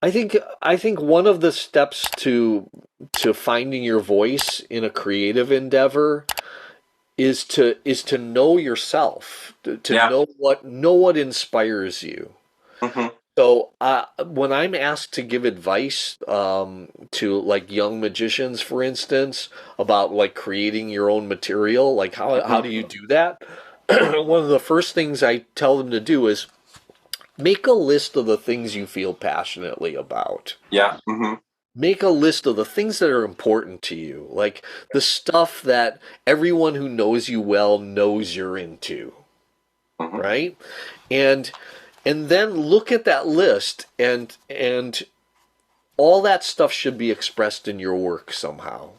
I think one of the steps to finding your voice in a creative endeavor is to know yourself, to Yeah. know what inspires you. Hmm. So when I'm asked to give advice to like young magicians, for instance, about like creating your own material, like how Hmm. do you do that? One of the first things I tell them to do is make a list of the things you feel passionately about. Yeah. Hmm. Make a list of the things that are important to you, like the stuff that everyone who knows you well knows you're into, Hmm. right? And then look at that list, and all that stuff should be expressed in your work somehow.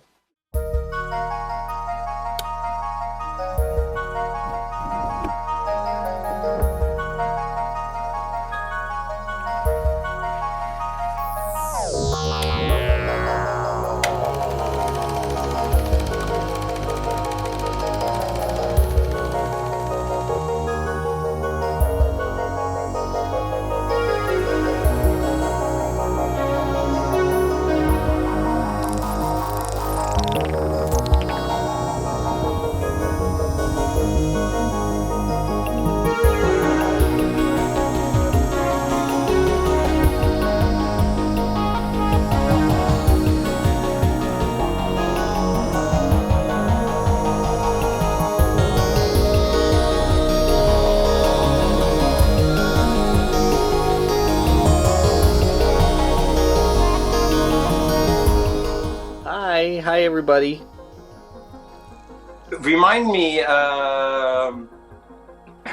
Hi everybody. Remind me,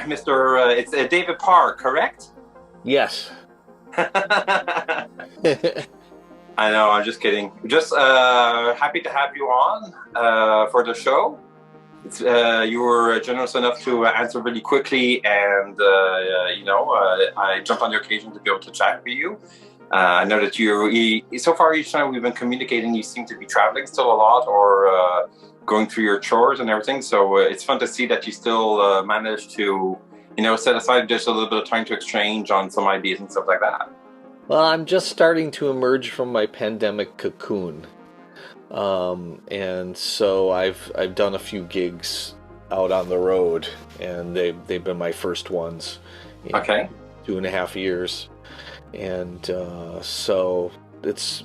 Mr. It's David Parr, correct? Yes. I know, I'm just kidding. Just happy to have you on for the show. You were generous enough to answer really quickly, and I jumped on the occasion to be able to chat with you. I know that so far each time we've been communicating, you seem to be traveling still a lot, or going through your chores and everything. So it's fun to see that you still manage to, set aside just a little bit of time to exchange on some ideas and stuff like that. Well, I'm just starting to emerge from my pandemic cocoon. And so I've done a few gigs out on the road, and they've been my first ones in Okay. 2.5 years, and so it's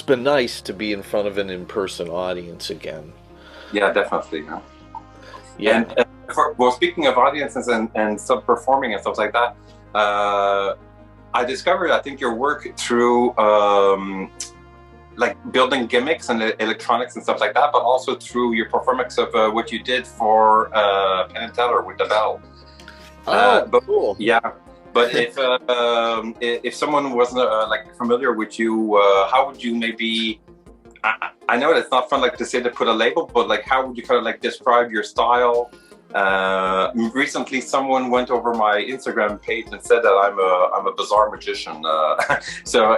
been nice to be in front of an in-person audience again. Yeah, definitely. Yeah. Yeah. And well, speaking of audiences and sub-performing and stuff like that, I discovered, I think, your work through like building gimmicks and electronics and stuff like that, but also through your performance of what you did for Penn and Teller with the bell. Oh, But cool. yeah, but if someone wasn't like familiar with you, how would you maybe? I know it's not fun like to say to put a label, but like how would you kind of like describe your style? Recently, someone went over my Instagram page and said that I'm a bizarre magician. So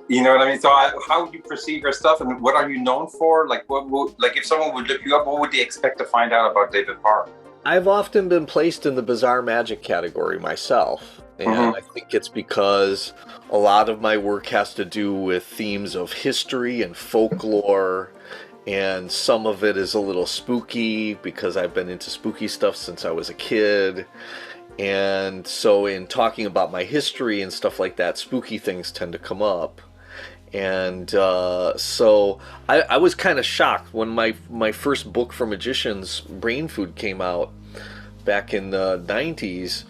you know what I mean. So how would you perceive your stuff, and what are you known for? Like like if someone would look you up, what would they expect to find out about David Parr? I've often been placed in the bizarre magic category myself, and Mm-hmm. I think it's because a lot of my work has to do with themes of history and folklore, and some of it is a little spooky because I've been into spooky stuff since I was a kid. And so, in talking about my history and stuff like that, spooky things tend to come up. And so I was kind of shocked when my first book for magicians, Brain Food, came out back in the 90s.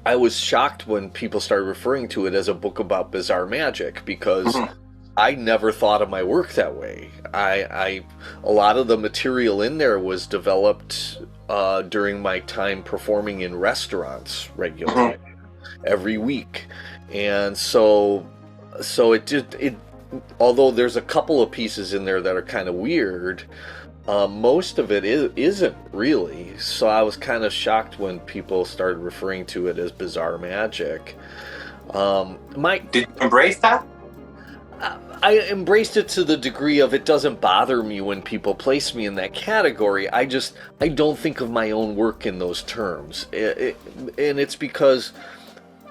I was shocked when people started referring to it as a book about bizarre magic because Mm-hmm. I never thought of my work that way. A lot of the material in there was developed during my time performing in restaurants regularly Mm-hmm. every week, and so it although there's a couple of pieces in there that are kind of weird, most of it isn't really. So I was kind of shocked when people started referring to it as bizarre magic. My Did you embrace that? I embraced it to the degree of it doesn't bother me when people place me in that category. I don't think of my own work in those terms, and it's because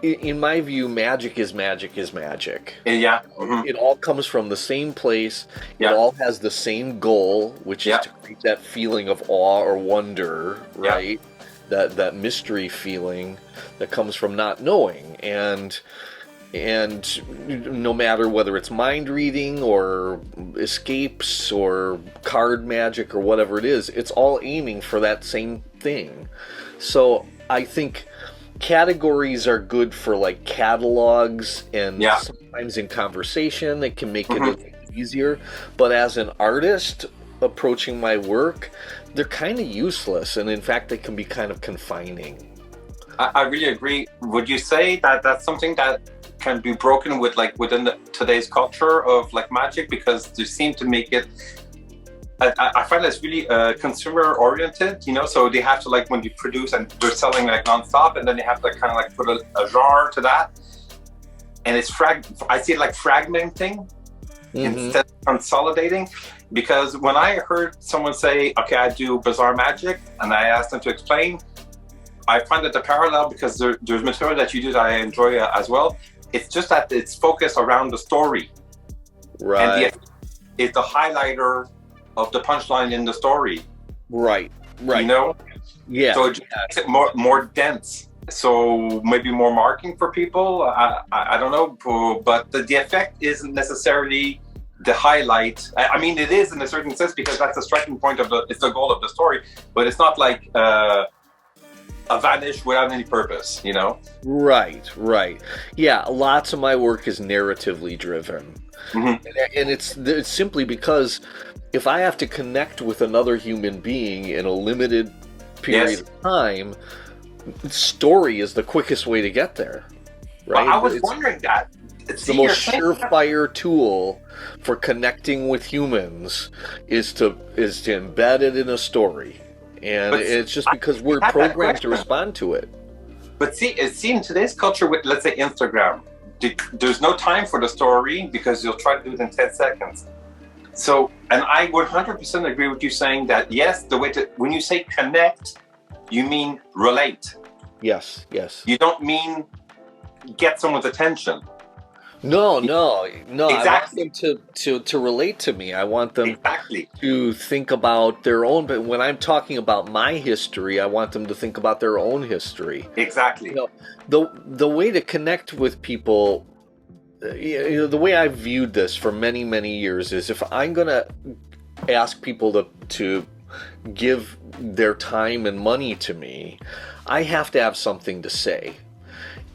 in my view, magic is magic is magic. Yeah. It all comes from the same place. Yeah. It all has the same goal, which is to create that feeling of awe or wonder, right? That mystery feeling that comes from not knowing. And no matter whether it's mind reading or escapes or card magic or whatever it is, it's all aiming for that same thing. So I think categories are good for like catalogs and sometimes in conversation it can make it a little easier. But as an artist approaching my work, they're kind of useless, and in fact they can be kind of confining. I really agree. Would you say that that's something that can be broken with like within today's culture of like magic, because they seem to make it I find it's really consumer oriented, you know, so they have to like when you produce and they're selling like nonstop, and then they have to kind of like put a genre to that, and it's I see it like fragmenting instead of consolidating. Because when I heard someone say, okay, I do bizarre magic, and I asked them to explain, I find that the parallel, because there's material that you do that I enjoy as well. It's just that it's focused around the story. Right. And it's the highlighter of the punchline in the story. Right. You know? Yeah. So it makes it more dense. So maybe more marking for people. I don't know. But the effect isn't necessarily the highlight. I mean, it is in a certain sense, because that's the striking point it's the goal of the story. But it's not like a vanish without any purpose, you know? Right. Yeah, lots of my work is narratively driven. And it's simply because if I have to connect with another human being in a limited period of time, story is the quickest way to get there, right? Well, I was wondering that. It's the most surefire tool for connecting with humans is to embed it in a story. And it's just because we're programmed to respond to it. But see, in today's culture with, let's say, Instagram, there's no time for the story because you'll try to do it in 10 seconds. So, and I 100% agree with you saying that, yes, when you say connect, you mean relate. Yes. You don't mean get someone's attention. No. Exactly. I want them to relate to me. I want them exactly to think about their own. But when I'm talking about my history, I want them to think about their own history. Exactly. You know, the way to connect with people, you know, the way I've viewed this for many, many years is if I'm going to ask people to give their time and money to me, I have to have something to say.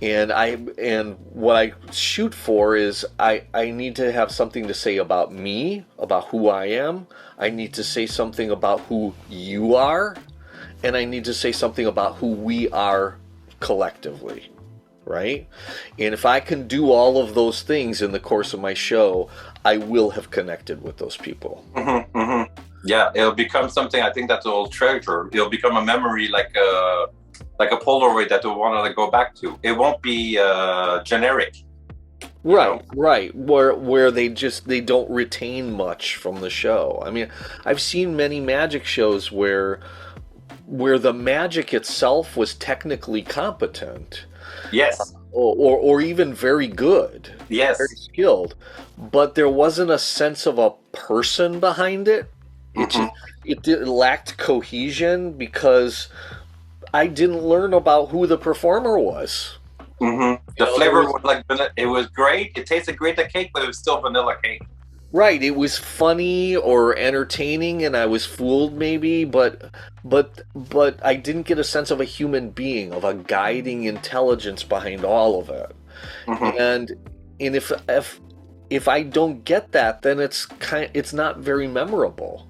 And what I shoot for is I need to have something to say about me, about who I am. I need to say something about who you are, and I need to say something about who we are collectively, right? And if I can do all of those things in the course of my show, I will have connected with those people. Yeah, it'll become something, I think, that they'll treasure. It'll become a memory like a Polaroid that they'll want to go back to. It won't be generic. Right. Where they don't retain much from the show. I mean, I've seen many magic shows where the magic itself was technically competent. Yes. Or even very good. Yes. Very skilled. But there wasn't a sense of a person behind it. It lacked cohesion because I didn't learn about who the performer was. The flavor was like, it was great. It tasted great, the cake, but it was still vanilla cake. Right. It was funny or entertaining, and I was fooled maybe, but I didn't get a sense of a human being, of a guiding intelligence behind all of it. And if I don't get that, then it's not very memorable.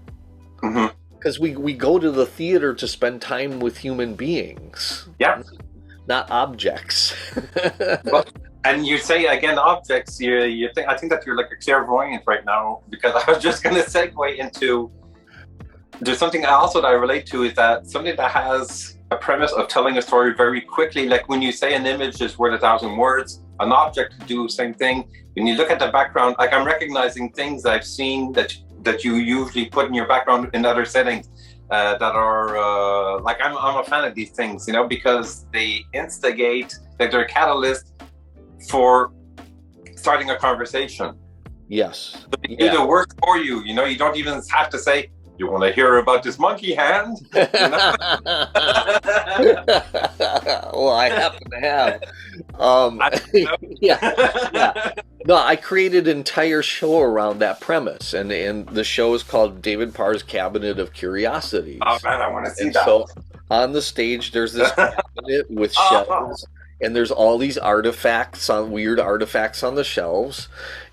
Because we go to the theater to spend time with human beings. Yeah. Not objects. Well, and you say, again, objects, I think that you're like a clairvoyant right now, because I was just going to segue into, there's something also that I relate to, is that something that has a premise of telling a story very quickly, like when you say an image is worth 1,000 words, an object to do the same thing. When you look at the background, like I'm recognizing things I've seen that you usually put in your background in other settings that are like I'm a fan of these things, you know, because they instigate, like they're a catalyst for starting a conversation. Yes. So they do the work for you. You know, you don't even have to say, "You want to hear about this monkey hand?" You know? Well, I happen to have. Yeah. No, I created an entire show around that premise, and the show is called David Parr's Cabinet of Curiosities. Oh man, I want to see And that. so on the stage, there's this cabinet with shelves, and there's all these weird artifacts on the shelves,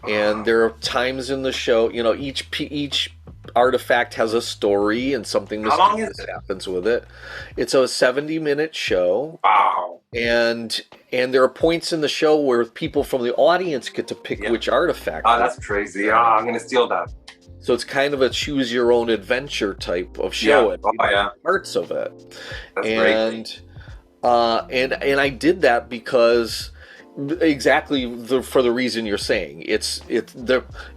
and there are times in the show, you know, each artifact has a story and something How long is that happens with it. It's a 70-minute show. Wow. And there are points in the show where people from the audience get to pick which artifact. Oh, that's crazy. I'm gonna steal that. So it's kind of a choose your own adventure type of show. Parts of it. That's great. And I did that because exactly for the reason you're saying.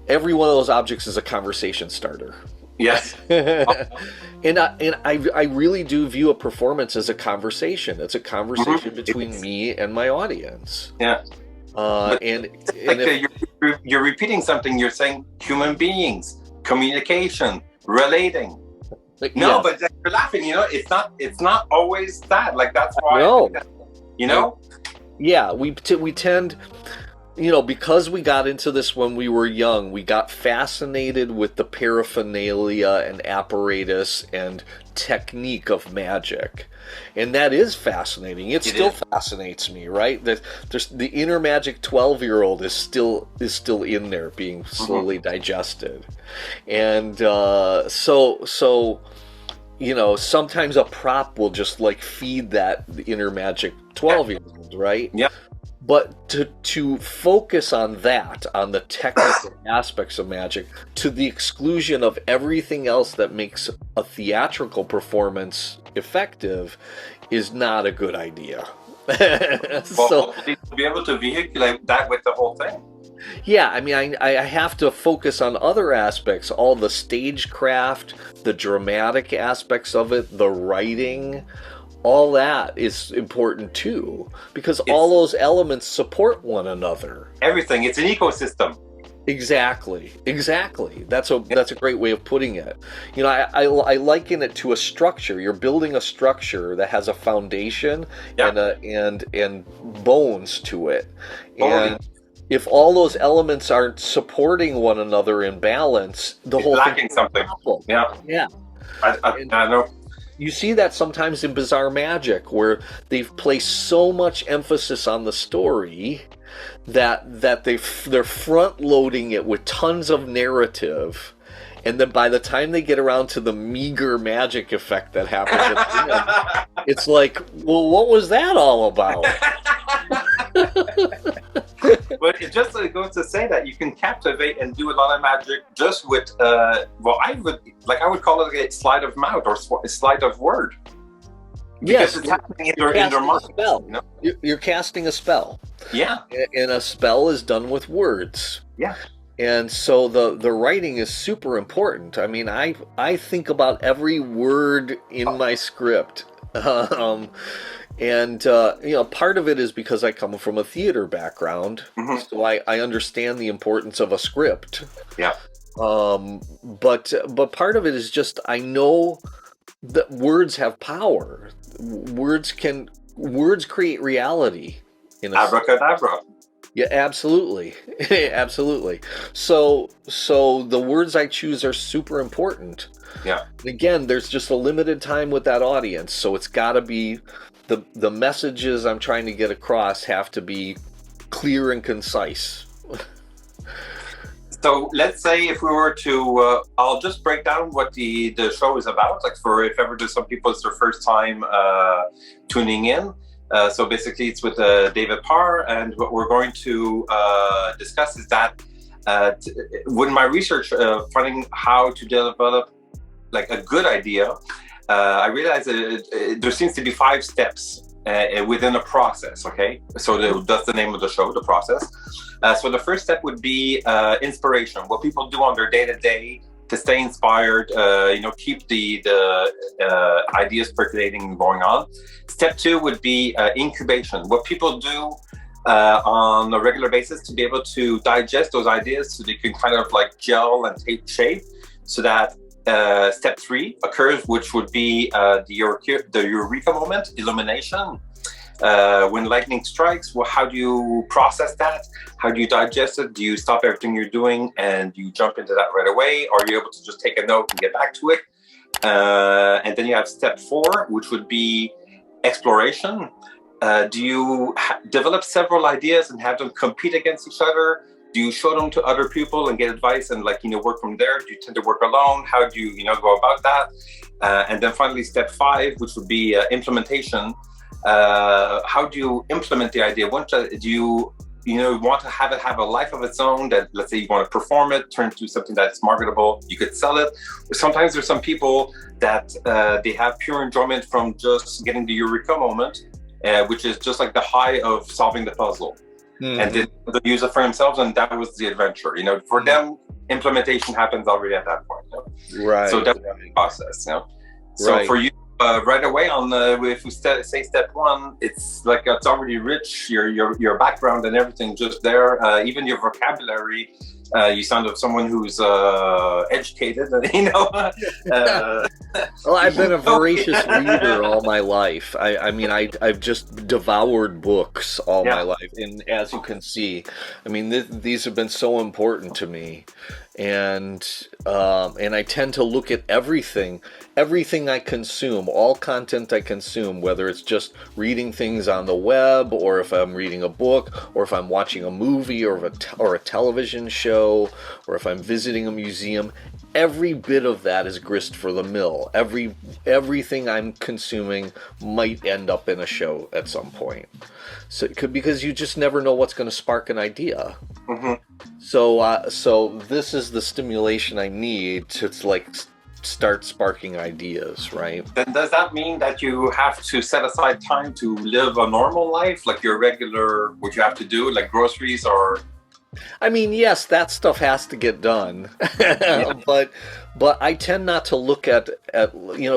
Every one of those objects is a conversation starter. Yes. And I really do view a performance as a conversation. It's a conversation between me and my audience. Yeah. You're repeating something. You're saying human beings, communication, relating. No, but you're laughing. You know, it's not always that. Like that's why. No. You know. Yeah, we tend, you know, because we got into this when we were young, we got fascinated with the paraphernalia and apparatus and technique of magic. And that is fascinating. It still fascinates me, right? That there's the inner magic 12-year-old is still in there being slowly digested. And so you know, sometimes a prop will just like feed that inner magic 12-year-old, right? Yeah. But to focus on the technical aspects of magic, to the exclusion of everything else that makes a theatrical performance effective, is not a good idea. So to be able to vehiculate that with the whole thing. Yeah, I mean, I have to focus on other aspects, all the stagecraft, the dramatic aspects of it, the writing. All that is important too, because all those elements support one another. Everything. It's an ecosystem. Exactly. That's a great way of putting it. You know, I liken it to a structure. You're building a structure that has a foundation and bones to it. And if all those elements aren't supporting one another in balance, the whole lacking thing something. Yeah. I know. You see that sometimes in Bizarre Magic, where they've placed so much emphasis on the story that they're front loading it with tons of narrative, and then by the time they get around to the meager magic effect that happens at the end, it's like, well, what was that all about? But it just goes to say that you can captivate and do a lot of magic just with I would call it a sleight of mouth or a sleight of word. Because it's happening in their mind. You know? You're casting a spell. Yeah. And a spell is done with words. Yeah. And so the writing is super important. I mean, I think about every word in my script. And you know, part of it is because I come from a theater background, so I understand the importance of a script. Yeah. But part of it is just I know that words have power. Words create reality. Abracadabra. Yeah, absolutely, absolutely. So the words I choose are super important. Yeah. And again, there's just a limited time with that audience, so it's got to be the messages I'm trying to get across have to be clear and concise. So let's say if we were to, I'll just break down what the show is about. Like for if ever there's some people it's their first time tuning in. So basically it's with David Parr, and what we're going to discuss is that with my research finding how to develop like a good idea, I realized that there seems to be 5 steps within a process, okay? So that's the name of the show, the process. So the first step would be inspiration, what people do on their day-to-day to stay inspired, keep the ideas percolating and going on. Step 2 would be incubation, what people do on a regular basis to be able to digest those ideas so they can kind of like gel and take shape, so that step 3 occurs, which would be the eureka moment, illumination. When lightning strikes, well, how do you process that? How do you digest it? Do you stop everything you're doing and you jump into that right away? Or are you able to just take a note and get back to it? And then you have step 4, which would be exploration. Do you develop several ideas and have them compete against each other? Do you show them to other people and get advice and work from there? Do you tend to work alone? How do you go about that? And then finally, step 5, which would be implementation. How do you implement the idea? Do you want to have it have a life of its own, that let's say you want to perform it, turn it to something that's marketable, you could sell it. Sometimes there's some people that they have pure enjoyment from just getting the eureka moment, which is just like the high of solving the puzzle. And they use it for themselves, and that was the adventure. For them, implementation happens already at that point. Right. So that's the process. So for you, right away on if we say step 1, it's like it's already rich. Your background and everything just there. Even your vocabulary. You sound like someone who's educated. Well, I've been a voracious reader all my life. I've just devoured books all my life, and as you can see, these have been so important to me, and I tend to look at everything I consume, all content I consume, whether it's just reading things on the web, or if I'm reading a book, or if I'm watching a movie, or a television show, or if I'm visiting a museum. Every bit of that is grist for the mill. Everything I'm consuming might end up in a show at some point. So because you just never know what's going to spark an idea. So this is the stimulation I need to start sparking ideas, right? Then does that mean that you have to set aside time to live a normal life, like your regular, what you have to do, like groceries or? Yes, that stuff has to get done, but I tend not to look at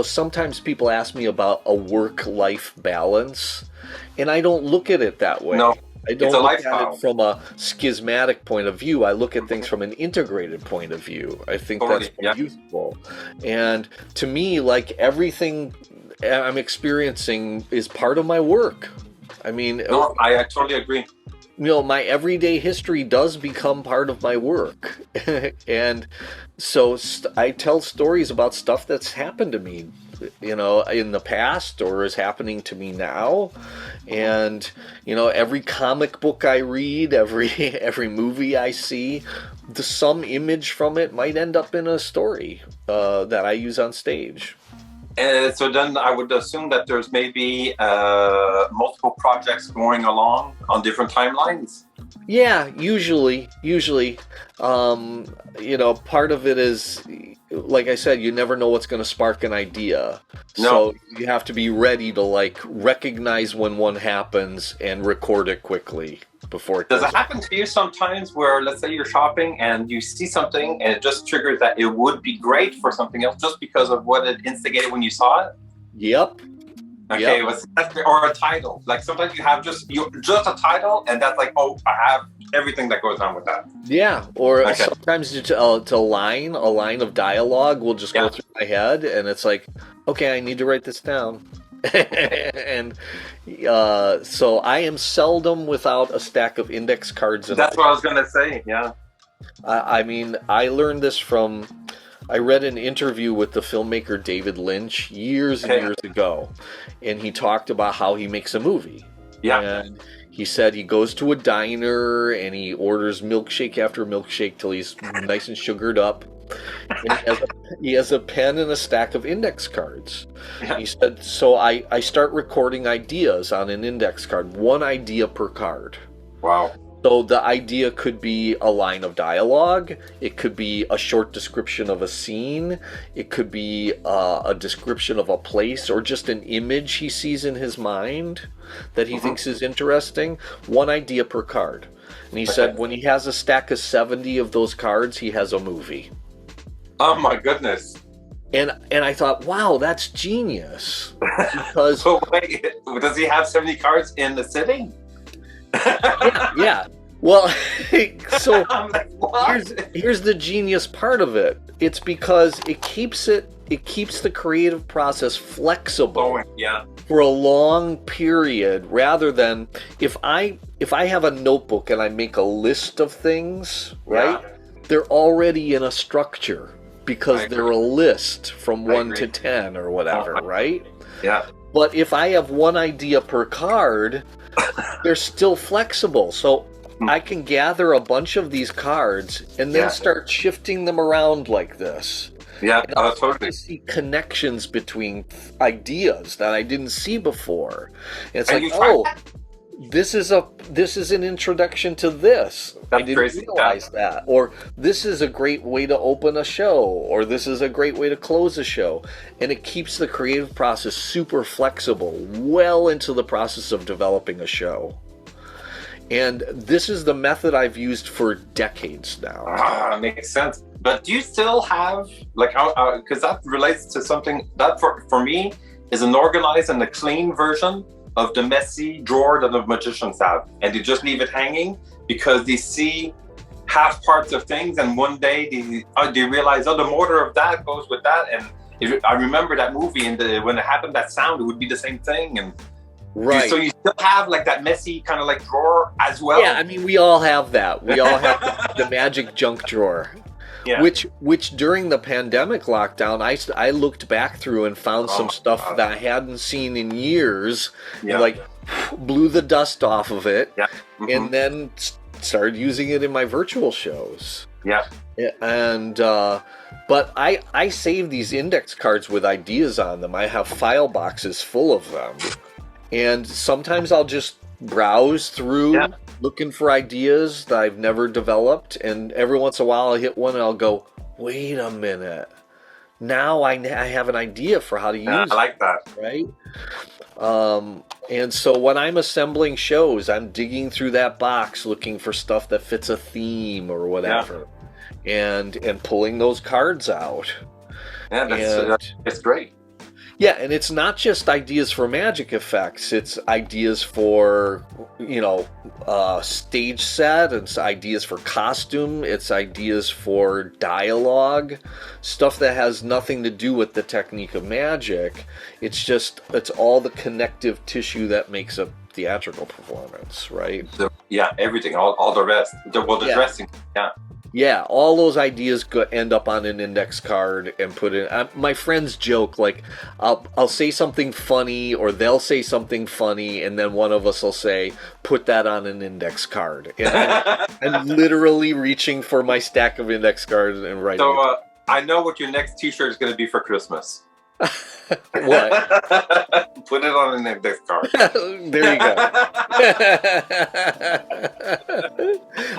sometimes people ask me about a work-life balance, and I don't look at it that way. No, I don't look at it from a schismatic point of view. I look at things from an integrated point of view. I think that's more useful. And to me, everything I'm experiencing is part of my work. No, I totally agree. My everyday history does become part of my work. And so I tell stories about stuff that's happened to me, in the past, or is happening to me now. And, every comic book I read, every movie I see, some image from it might end up in a story that I use on stage. So then I would assume that there's maybe multiple projects going along on different timelines. Yeah, usually. Part of it is, like I said, you never know what's going to spark an idea. No. So you have to be ready to recognize when one happens and record it quickly before it does it happen to you sometimes where, let's say you're shopping and you see something and it just triggers that it would be great for something else just because of what it instigated when you saw it? Yep. Okay, or a title. Like sometimes you have just a title, and that's like, oh, I have everything that goes on with that. Yeah, or sometimes a line of dialogue will just go through my head, and it's like, okay, I need to write this down. And so I am seldom without a stack of index cards. That's what I was going to say, yeah. I learned this from... I read an interview with the filmmaker David Lynch years and years ago, and he talked about how he makes a movie. Yeah. And he said he goes to a diner and he orders milkshake after milkshake till he's nice and sugared up. And he has a pen and a stack of index cards. Yeah. He said, so I start recording ideas on an index card, one idea per card. Wow. So the idea could be a line of dialogue, it could be a short description of a scene, it could be a description of a place, or just an image he sees in his mind that he thinks is interesting. One idea per card. And he said when he has a stack of 70 of those cards, he has a movie. Oh my goodness. And I thought, wow, that's genius. Because so wait, does he have 70 cards in the sitting? Yeah. Well, so I'm like, what? here's the genius part of it. It's because it keeps the creative process flexible for a long period, rather than if I have a notebook and I make a list of things, right? Yeah. They're already in a structure because they're a list from 1 to 10 or whatever, right? Yeah. But if I have one idea per card, they're still flexible. So I can gather a bunch of these cards and then start shifting them around like this. Yeah, totally. I see connections between ideas that I didn't see before. And it's this is an introduction to this. I didn't realize that. Or this is a great way to open a show, or this is a great way to close a show. And it keeps the creative process super flexible well into the process of developing a show. And this is the method I've used for decades now. Makes sense. But do you still have, like, because that relates to something that for me is an organized and a clean version of the messy drawer that the magicians have. And they just leave it hanging because they see half parts of things, and one day they realize, the motor of that goes with that. And I remember that movie, and when it happened, that sound, it would be the same thing. And right. So you still have like that messy kind of like drawer as well? Yeah, I mean, we all have that. We all have the magic junk drawer. Yeah. Which during the pandemic lockdown, I looked back through and found some stuff that I hadn't seen in years, and like blew the dust off of it, and then started using it in my virtual shows. Yeah. And but I save these index cards with ideas on them. I have file boxes full of them, and sometimes I'll just browse through looking for ideas that I've never developed, and every once in a while I'll hit one and I'll go, wait a minute, now I have an idea for how to use it. I like that. Right? And so when I'm assembling shows, I'm digging through that box looking for stuff that fits a theme or whatever, and pulling those cards out. Yeah, it's great. Yeah, and it's not just ideas for magic effects. It's ideas for, stage set. It's ideas for costume. It's ideas for dialogue. Stuff that has nothing to do with the technique of magic. It's all the connective tissue that makes a theatrical performance, right? Everything, all the rest. The dressing, Yeah, all those ideas end up on an index card and put in. My friends joke, like, I'll say something funny, or they'll say something funny, and then one of us will say, put that on an index card. And I'm literally reaching for my stack of index cards and writing. So I know what your next t-shirt is going to be for Christmas. What? Put it on an index card. There you go.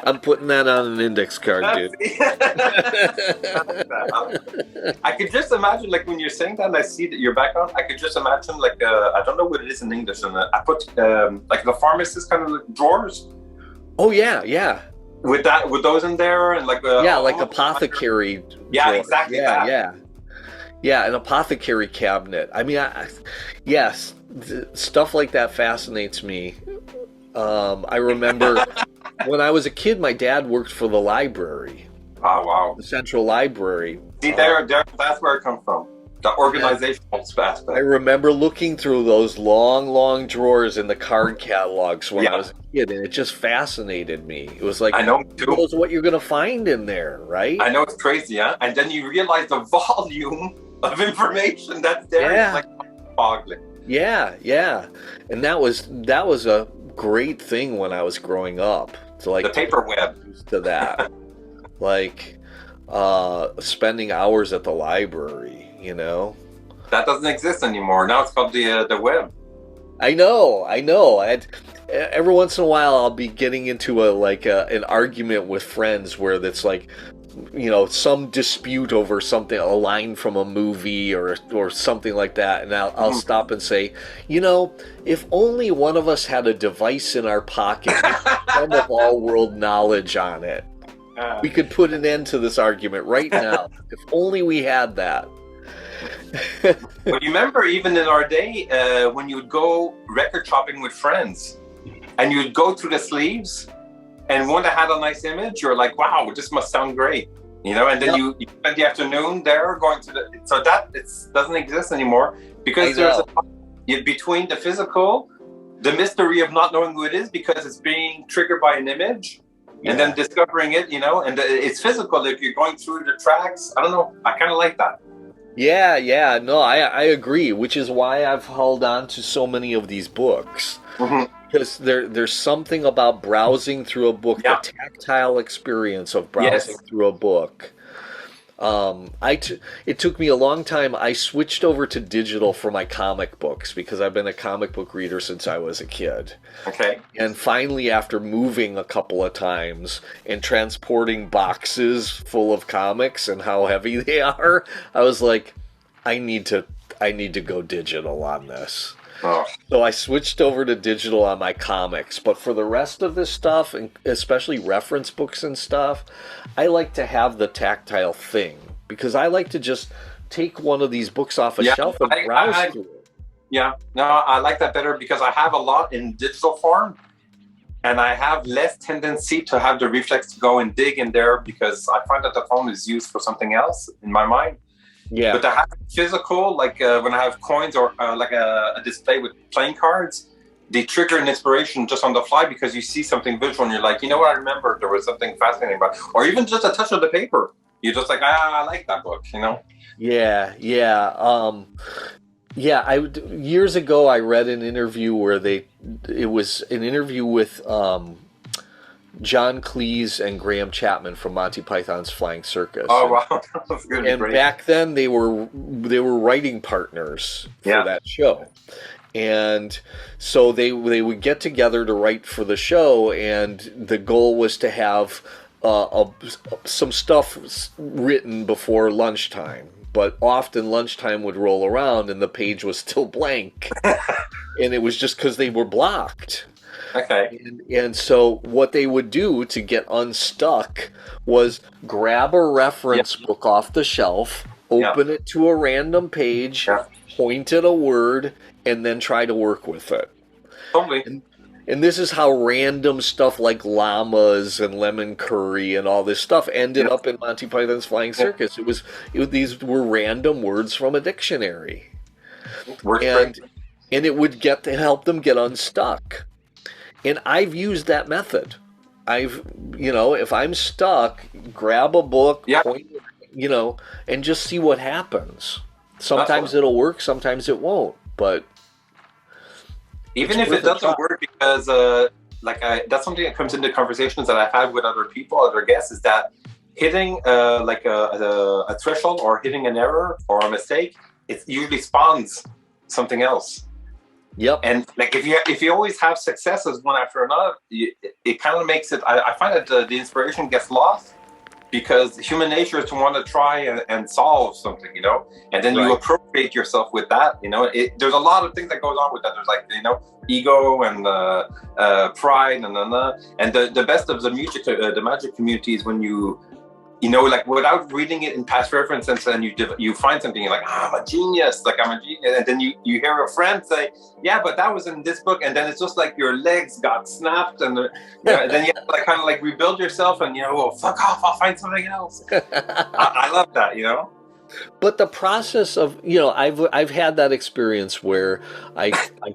I'm putting that on an index card, dude. I could just imagine, like, when you're saying that and I see that your background, I could just imagine, like, I don't know what it is in English, and I put like the pharmacist kind of like drawers. Oh yeah. With those in there, and like like apothecary. Yeah, drawer. Exactly. Yeah, an apothecary cabinet. I mean, yes, stuff like that fascinates me. I remember when I was a kid, my dad worked for the library. Oh, wow. The Central Library. See, that's where it comes from. The organizational aspect. I remember looking through those long drawers in the card catalogs when I was a kid, and it just fascinated me. It was like, I know, too. Who knows what you're going to find in there, right? I know, it's crazy, huh? And then you realize the volume of information that's there. Yeah. It's like boggling. Yeah. And that was a great thing when I was growing up. To like the paper web. To that. Like spending hours at the library, That doesn't exist anymore. Now it's called the web. I know. Every once in a while I'll be getting into an argument with friends where it's like, some dispute over something, a line from a movie or something like that, and I'll stop and say, if only one of us had a device in our pocket with some of all world knowledge on it, we could put an end to this argument right now. If only we had that. Well, you remember even in our day when you would go record shopping with friends, and you'd go through the sleeves, and one that had a nice image, you're like, wow, this must sound great, you know. And then you spend the afternoon there going to the. So that it doesn't exist anymore because there's between the physical, the mystery of not knowing who it is because it's being triggered by an image, and then discovering it, you know, and it's physical. If you're going through the tracks, I don't know. I kind of like that. Yeah, no, I agree, which is why I've held on to so many of these books. Because there's something about browsing through a book, the tactile experience of browsing through a book. It took me a long time. I switched over to digital for my comic books because I've been a comic book reader since I was a kid. Okay. And finally, after moving a couple of times and transporting boxes full of comics and how heavy they are, I was like, I need to go digital on this. Oh. So I switched over to digital on my comics, but for the rest of this stuff, and especially reference books and stuff, I like to have the tactile thing because I like to just take one of these books off a shelf and browse through it. Yeah, no, I like that better because I have a lot in digital form, and I have less tendency to have the reflex to go and dig in there because I find that the phone is used for something else in my mind. Yeah. But to have physical, like when I have coins or like a display with playing cards, they trigger an inspiration just on the fly because you see something visual and you're like, you know what, I remember there was something fascinating about it. Or even just a touch of the paper. You're just like, I like that book, you know? Yeah. Years ago I read an interview where it was an interview with John Cleese and Graham Chapman from Monty Python's Flying Circus. Oh wow, that's good. And back then they were writing partners for that show, and so they would get together to write for the show, and the goal was to have some stuff written before lunchtime. But often lunchtime would roll around and the page was still blank, and it was just because they were blocked. Okay. And so what they would do to get unstuck was grab a reference book off the shelf, open it to a random page, point at a word, and then try to work with it. Totally. And this is how random stuff like llamas and lemon curry and all this stuff ended up in Monty Python's Flying Circus. These were random words from a dictionary. And it would help them get unstuck. And I've used that method. If I'm stuck, grab a book, point, and just see what happens. Sometimes it'll work, sometimes it won't. But even if it doesn't work, because that's something that comes into conversations that I've had with other people, other guests, is that hitting a threshold or hitting an error or a mistake, it usually spawns something else. Yep. And like if you always have successes one after another, it kind of makes it. I find that the inspiration gets lost because human nature is to want to try and solve something, you know. And then you appropriate yourself with that, you know. There's a lot of things that goes on with that. There's ego and pride and the best of the magic community is when you without reading it in past reference and you find something, you're like, I'm a genius, and then you hear a friend say, yeah, but that was in this book, and then it's just like your legs got snapped, and then you have to kind of rebuild yourself, and well, fuck off, I'll find something else. I love that, you know. But the process of, I've had that experience where I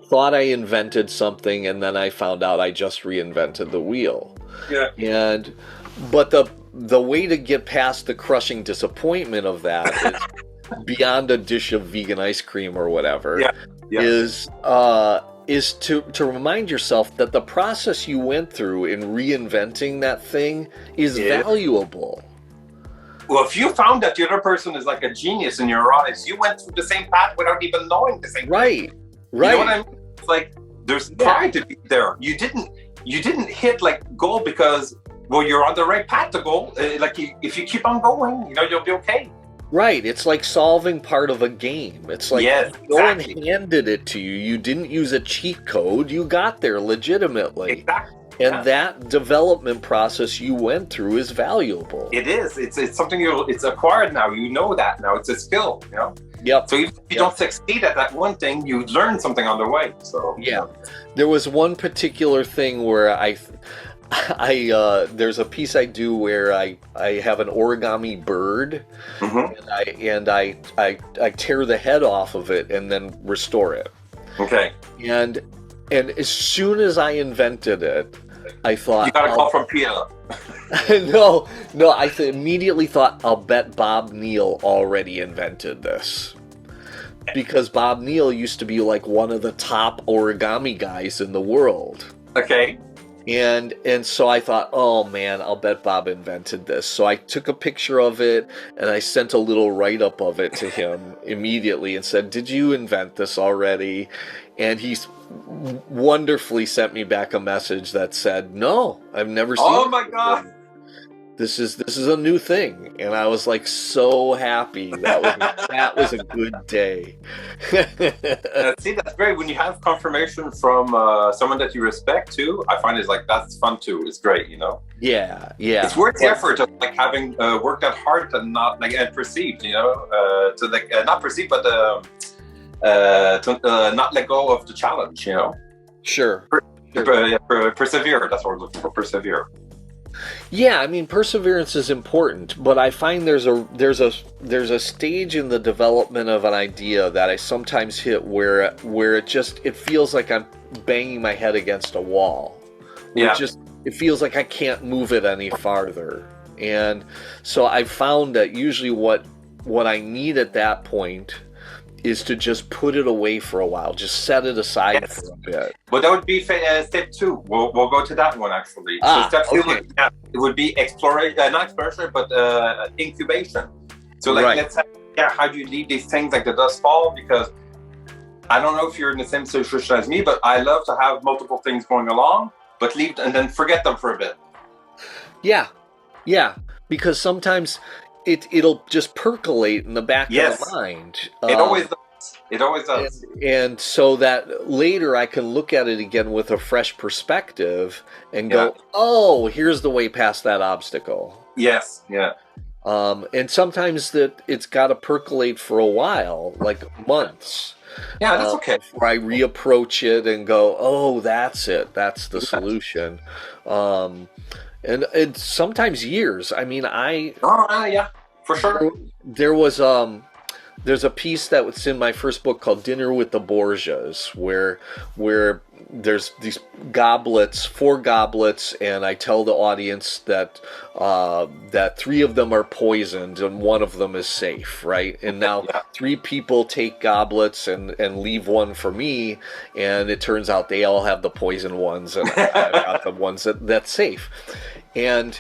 thought I invented something, and then I found out I just reinvented the wheel. Yeah. But the way to get past the crushing disappointment of that is beyond a dish of vegan ice cream or whatever. Is to remind yourself that the process you went through in reinventing that thing is valuable. Well, if you found that the other person is like a genius in your eyes, you went through the same path without even knowing the same thing. Right. You know what I mean? It's like there's pride to be there. You didn't hit goal because you're on the right path to goal. If you keep on going, you'll be okay. Right. It's like solving part of a game. It's like no one handed it to you. You didn't use a cheat code. You got there legitimately. Exactly. And that development process you went through is valuable. It is. It's something it's acquired now. You know that now. It's a skill, Yep. So if you don't succeed at that one thing, you learn something on the way. So yeah, there was one particular thing where there's a piece I do where I have an origami bird, and I tear the head off of it and then restore it. Okay. And as soon as I invented it, I thought, you got a call from Pierre. no, I immediately thought, I'll bet Bob Neal already invented this. Because Bob Neal used to be like one of the top origami guys in the world. Okay. And so I thought, oh man, I'll bet Bob invented this. So I took a picture of it and I sent a little write-up of it to him immediately and said, did you invent this already? And he's wonderfully sent me back a message that said, no, I've never seen it. Oh my God. This is a new thing. And I was like so happy. That was a good day. See, that's great. When you have confirmation from someone that you respect too, I find it's like, that's fun too. It's great, you know? Yeah. It's worth the effort of like having worked that hard and not like and perceived, you know, to like not perceived, but to not let go of the challenge, you know? Sure. Persevere. That's what we're looking for. Persevere. Yeah, I mean, perseverance is important, but I find there's a stage in the development of an idea that I sometimes hit where it feels like I'm banging my head against a wall. Yeah. It feels like I can't move it any farther. And so I found that usually what I need at that point is to just put it away for a while, just set it aside for a bit. Well, that would be step 2. We'll go to that one actually. So step 2 would be exploration, not exploration, but incubation. So like, let's say, how do you leave these things like the dust fall? Because I don't know if you're in the same situation as me, but I love to have multiple things going along, but leave and then forget them for a bit. Yeah, because sometimes it'll just percolate in the back of the mind. It always does. It always does. And so that later I can look at it again with a fresh perspective and go, oh, here's the way past that obstacle. Yes, yeah. And sometimes that it's got to percolate for a while, like months. Yeah, that's okay. Before I reapproach it and go, oh, that's it. That's the solution. And it's sometimes years. I mean, yeah, for sure. There's a piece that was in my first book called Dinner with the Borgias, where there's these goblets, 4 goblets, and I tell the audience that 3 of them are poisoned and 1 of them is safe, right? And now 3 people take goblets and leave 1 for me, and it turns out they all have the poison ones, and I got the ones that's safe. And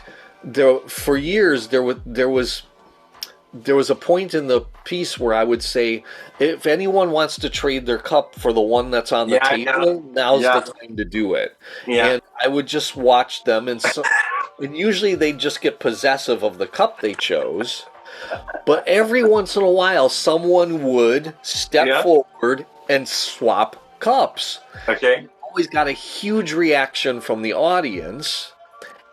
for years there was a point in the piece where I would say, if anyone wants to trade their cup for the one that's on the table, now's the time to do it. Yeah. And I would just watch them, and usually they'd just get possessive of the cup they chose. But every once in a while, someone would step forward and swap cups. Okay. Always got a huge reaction from the audience,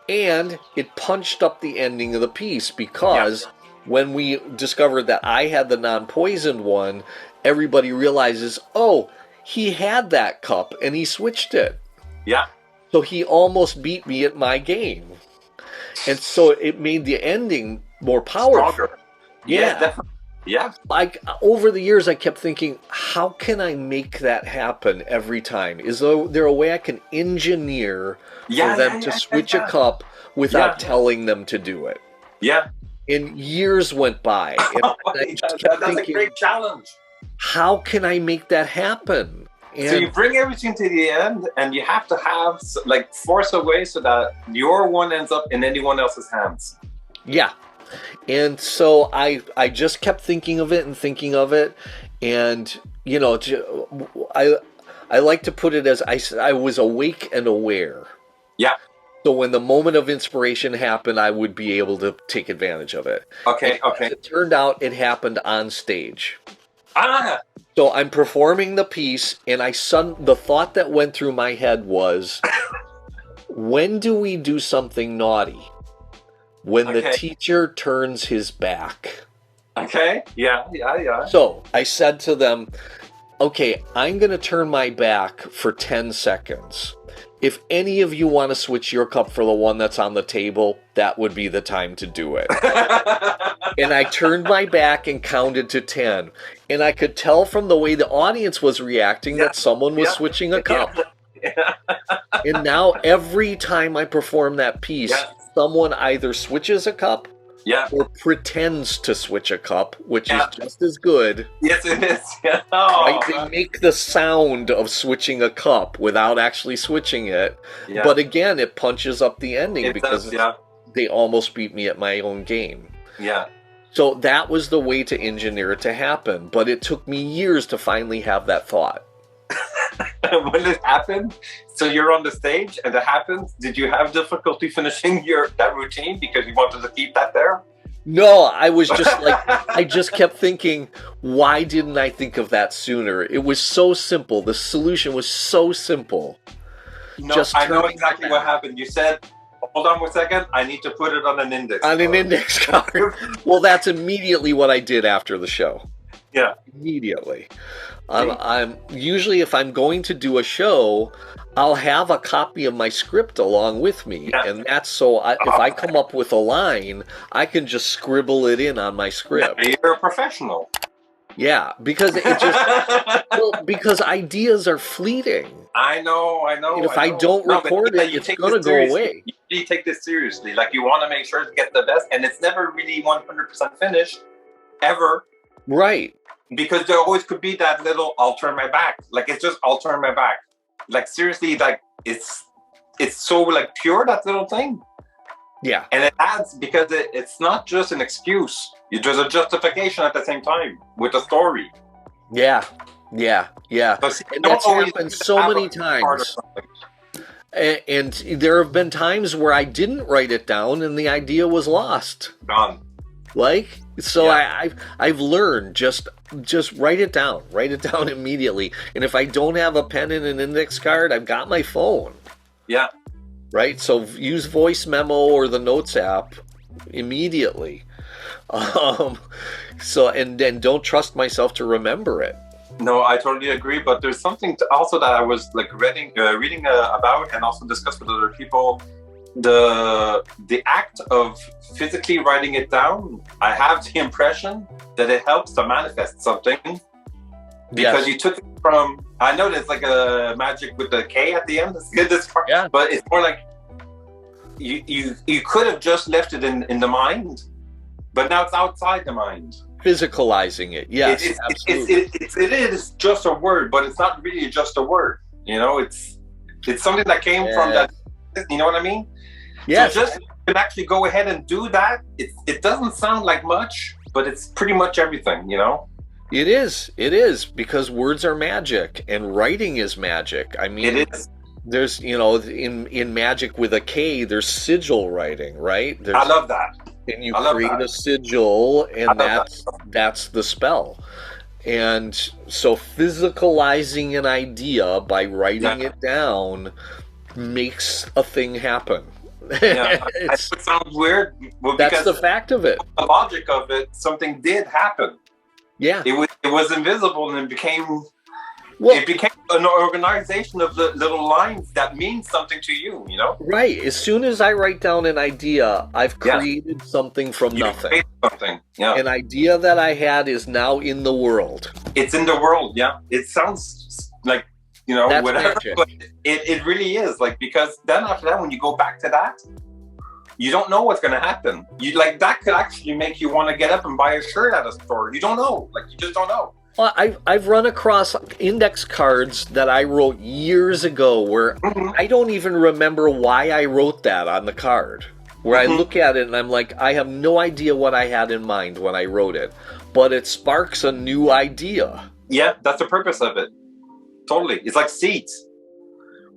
and it punched up the ending of the piece because when we discovered that I had the non-poisoned one, everybody realizes, oh, he had that cup and he switched it. Yeah. So he almost beat me at my game. And so it made the ending more powerful. Stronger. Yeah, definitely. Yeah. Like over the years, I kept thinking, how can I make that happen every time? Is there a way I can engineer for them to switch a cup without telling them to do it? Yeah. And years went by. And I just kept that's thinking, a great challenge. How can I make that happen? And so you bring everything to the end, and you have to have like force a way so that your one ends up in anyone else's hands. Yeah. And so I just kept thinking of it and thinking of it. And, you know, I like to put it as I was awake and aware. Yeah. So when the moment of inspiration happened, I would be able to take advantage of it. Okay, and as it turned out, it happened on stage. So I'm performing the piece, and the thought that went through my head was, when do we do something naughty? When the teacher turns his back. Okay. Yeah. So I said to them, okay, I'm going to turn my back for 10 seconds. If any of you want to switch your cup for the one that's on the table, that would be the time to do it. And I turned my back and counted to 10. And I could tell from the way the audience was reacting that someone was switching a cup. And now every time I perform that piece, someone either switches a cup or pretends to switch a cup, which is just as good. Yes, it is. Right? They make the sound of switching a cup without actually switching it. Yeah. But again, it punches up the ending because does, they almost beat me at my own game. Yeah. So that was the way to engineer it to happen. But it took me years to finally have that thought. When it happened, so you're on the stage and it happens, did you have difficulty finishing that routine because you wanted to keep that there? No, I was just like, I just kept thinking, why didn't I think of that sooner? It was so simple. The solution was so simple. No, I know exactly what happened. You said, hold on 1 second, I need to put it on an index card. On an index card. Well, that's immediately what I did after the show. Yeah. Immediately. I'm usually, if I'm going to do a show, I'll have a copy of my script along with me, and that's so if I come up with a line, I can just scribble it in on my script. You're a professional. Yeah, because it just because ideas are fleeting. I know. And if I don't record it, it's going to go away. You take this seriously. Like, you want to make sure to get the best, and it's never really 100% finished, ever. Right. Because there always could be that little, I'll turn my back. Like, it's just, I'll turn my back. Like, seriously, like, it's so, like, pure, that little thing. Yeah. And it adds, because it's not just an excuse. There's a justification at the same time with the story. Yeah. But and that's happened so many times. And there have been times where I didn't write it down and the idea was lost. Gone. Like, so I've learned just write it down immediately. And if I don't have a pen and an index card, I've got my phone. Yeah. Right. So use voice memo or the notes app immediately. So and then don't trust myself to remember it. No, I totally agree. But there's something also that I was like reading about and also discussed with other people. The act of physically writing it down, I have the impression that it helps to manifest something because you took it from, I know there's like a magic with the K at the end, but it's more like you could have just left it in the mind, but now it's outside the mind. Physicalizing it, yes, absolutely. It is just a word, but it's not really just a word. You know, it's something that came from that. You know what I mean? Yes. So just you can actually go ahead and do that. It doesn't sound like much, but it's pretty much everything, you know? It is, because words are magic and writing is magic. I mean, it is. There's, in magic with a K, there's sigil writing, right? I love that. And you create a sigil, and that's the spell. And so physicalizing an idea by writing it down makes a thing happen. Yeah, it sounds weird. Well, that's the fact of it. The logic of it, something did happen. Yeah, it was invisible, and it became an organization of the little lines that mean something to you. You know, right? As soon as I write down an idea, I've created something from nothing. Something, An idea that I had is now in the world. It's in the world. Yeah, it sounds like. That's whatever, magic. But it really is, like, because then after that, when you go back to that, you don't know what's going to happen. That could actually make you want to get up and buy a shirt at a store. You don't know, you just don't know. Well, I've run across index cards that I wrote years ago where I don't even remember why I wrote that on the card. Where I look at it and I'm like, I have no idea what I had in mind when I wrote it, but it sparks a new idea. Yeah, that's the purpose of it. Totally. It's like seeds.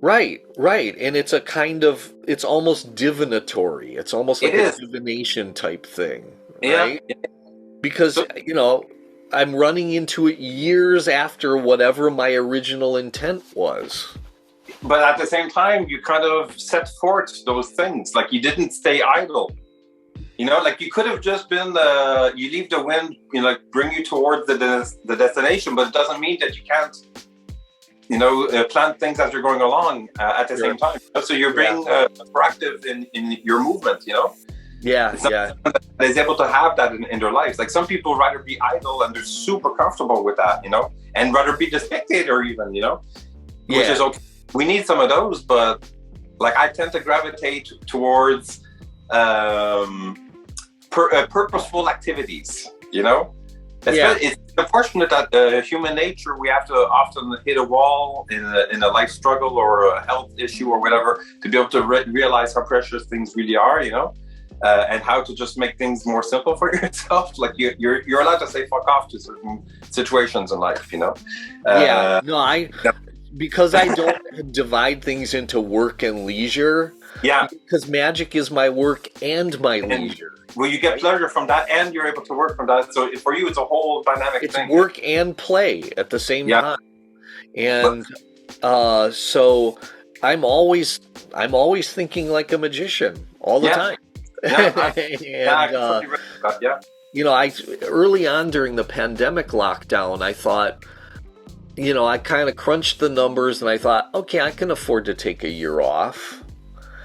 Right. And it's it's almost divinatory. It's almost like a divination type thing. Right? Yeah. Because, I'm running into it years after whatever my original intent was. But at the same time, you kind of set forth those things. Like, you didn't stay idle. You know, like you could have just been you leave the wind, you know, like bring you towards the destination, but it doesn't mean that you can't, you know, plan things as you're going along at the same time. So you're being proactive in your movement, you know? Yeah, that is able to have that in their lives. Like some people rather be idle and they're super comfortable with that, you know, and rather be the spectator even, you know, which is okay. We need some of those, but like I tend to gravitate towards purposeful activities, you know? It's unfortunate that human nature, we have to often hit a wall in a life struggle or a health issue or whatever to be able to realize how precious things really are, you know? And how to just make things more simple for yourself. Like you're allowed to say fuck off to certain situations in life, you know? Because I don't divide things into work and leisure. Yeah. Because magic is my work and my leisure. Well, you get pleasure from that and you're able to work from that. So for you, it's a whole dynamic thing. It's work and play at the same time. And so I'm always thinking like a magician all the time. You know, early on during the pandemic lockdown, I thought, you know, I kind of crunched the numbers and I thought, okay, I can afford to take a year off.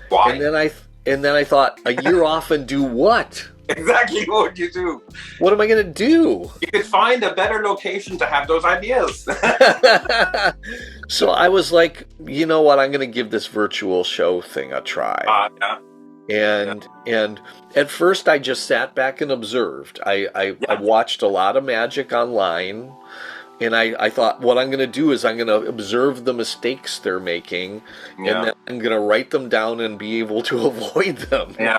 Why? And then I thought, a year off and do what? Exactly, what would you do? What am I going to do? You could find a better location to have those ideas. So I was like, you know what? I'm going to give this virtual show thing a try. And at first I just sat back and observed. I watched a lot of magic online, and I thought what I'm going to do is I'm going to observe the mistakes they're making, and then I'm going to write them down and be able to avoid them. Yeah.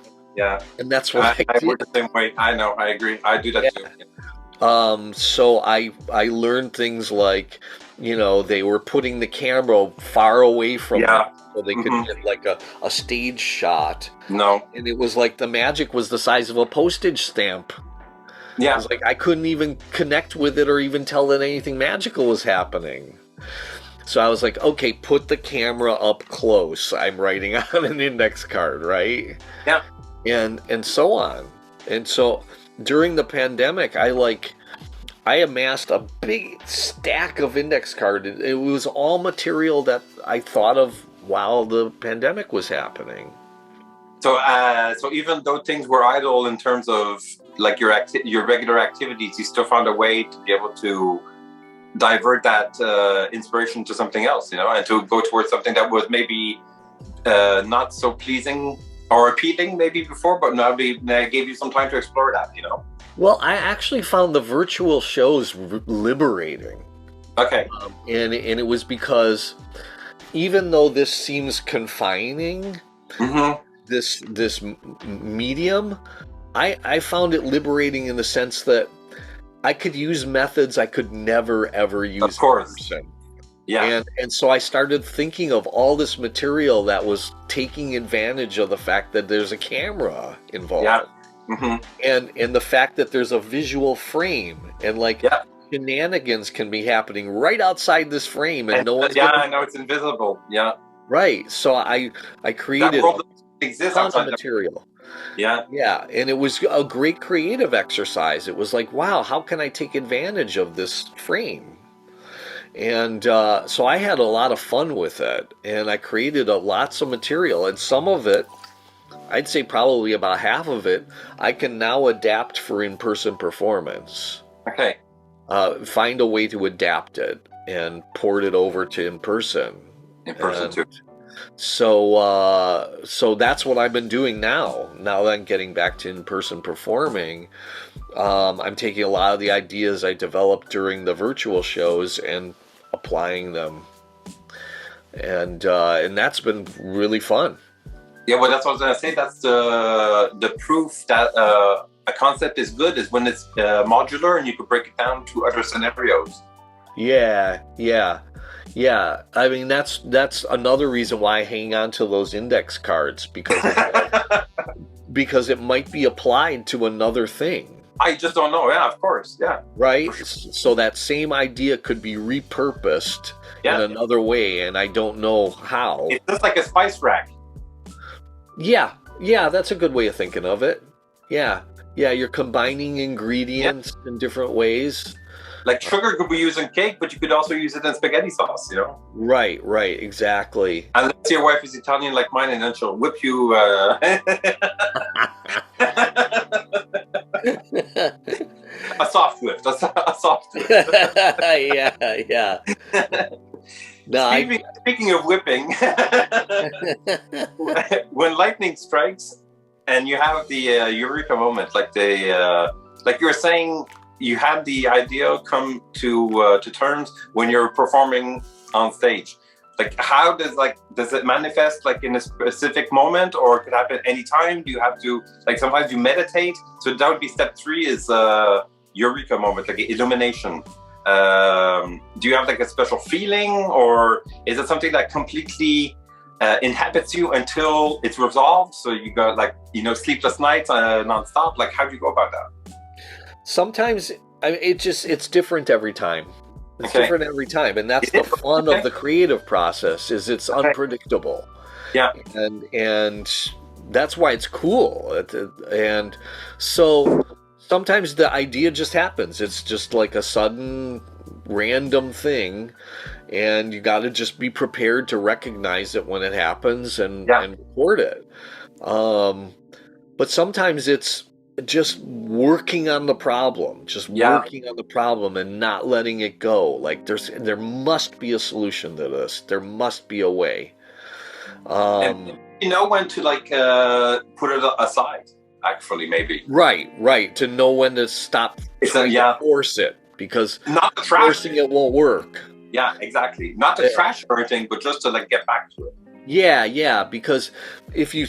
And that's what I did. work the same way. I know. I agree. I do that too. So I learned things like, you know, they were putting the camera far away from them so they could get like a stage shot. No. And it was like the magic was the size of a postage stamp. Yeah. It was like I couldn't even connect with it or even tell that anything magical was happening. So I was like, okay, put the camera up close. I'm writing on an index card, right? Yeah. And so on. And so during the pandemic, I amassed a big stack of index cards. It was all material that I thought of while the pandemic was happening. So even though things were idle in terms of like your regular activities, you still found a way to be able to divert that inspiration to something else, you know, and to go towards something that was maybe not so pleasing or appealing maybe before, but now gave you some time to explore that, you know? Well, I actually found the virtual shows liberating. Okay. And it was because even though this seems confining, this medium, I found it liberating in the sense that I could use methods I could never, ever use in person. Yeah. And so I started thinking of all this material that was taking advantage of the fact that there's a camera involved. Yeah. And the fact that there's a visual frame and like shenanigans can be happening right outside this frame and no one's I know it's invisible. Yeah. Right. So I created a ton of material. Yeah. Yeah. And it was a great creative exercise. It was like, wow, how can I take advantage of this frame? And so I had a lot of fun with it, and I created lots of material, and some of it, I'd say probably about half of it, I can now adapt for in-person performance. Okay. Find a way to adapt it and port it over to in-person. In-person too. So that's what I've been doing now. Now that I'm getting back to in-person performing, I'm taking a lot of the ideas I developed during the virtual shows and applying them, and that's been really fun. Yeah, well, that's what I was gonna say. That's the proof that a concept is good is when it's modular and you can break it down to other scenarios. Yeah. I mean, that's another reason why I hang on to those index cards, because because it might be applied to another thing. I just don't know. Yeah, of course. Yeah. Right? So that same idea could be repurposed in another way, and I don't know how. It's just like a spice rack. Yeah, that's a good way of thinking of it. Yeah. Yeah, you're combining ingredients in different ways. Like sugar could be used in cake, but you could also use it in spaghetti sauce, you know? Right, exactly. Unless your wife is Italian like mine, and then she'll whip you. A soft whip. A soft whip. Yeah. No, speaking of whipping, when lightning strikes and you have the eureka moment, like like you were saying, you had the idea come to terms when you're performing on stage. Like, how does it manifest, like in a specific moment, or it could happen anytime? Do you have to, like, sometimes you meditate? So that would be step 3 is eureka moment, like illumination. Do you have like a special feeling, or is it something that completely inhabits you until it's resolved? So you got, like, you know, sleepless nights nonstop. Like, how do you go about that? Sometimes it's different every time. It's different every time, and that's the fun of the creative process. Is it's unpredictable. Yeah, and that's why it's cool. And so sometimes the idea just happens. It's just like a sudden, random thing, and you got to just be prepared to recognize it when it happens and record it. But sometimes it's just working on the problem, and not letting it go. Like there must be a solution to this. There must be a way. And you know when to, like, put it aside. Actually, maybe. Right. To know when to stop trying to force it, because not forcing it won't work. Yeah, exactly. Not to trash or anything, but just to, like, get back to it. Yeah. Because if you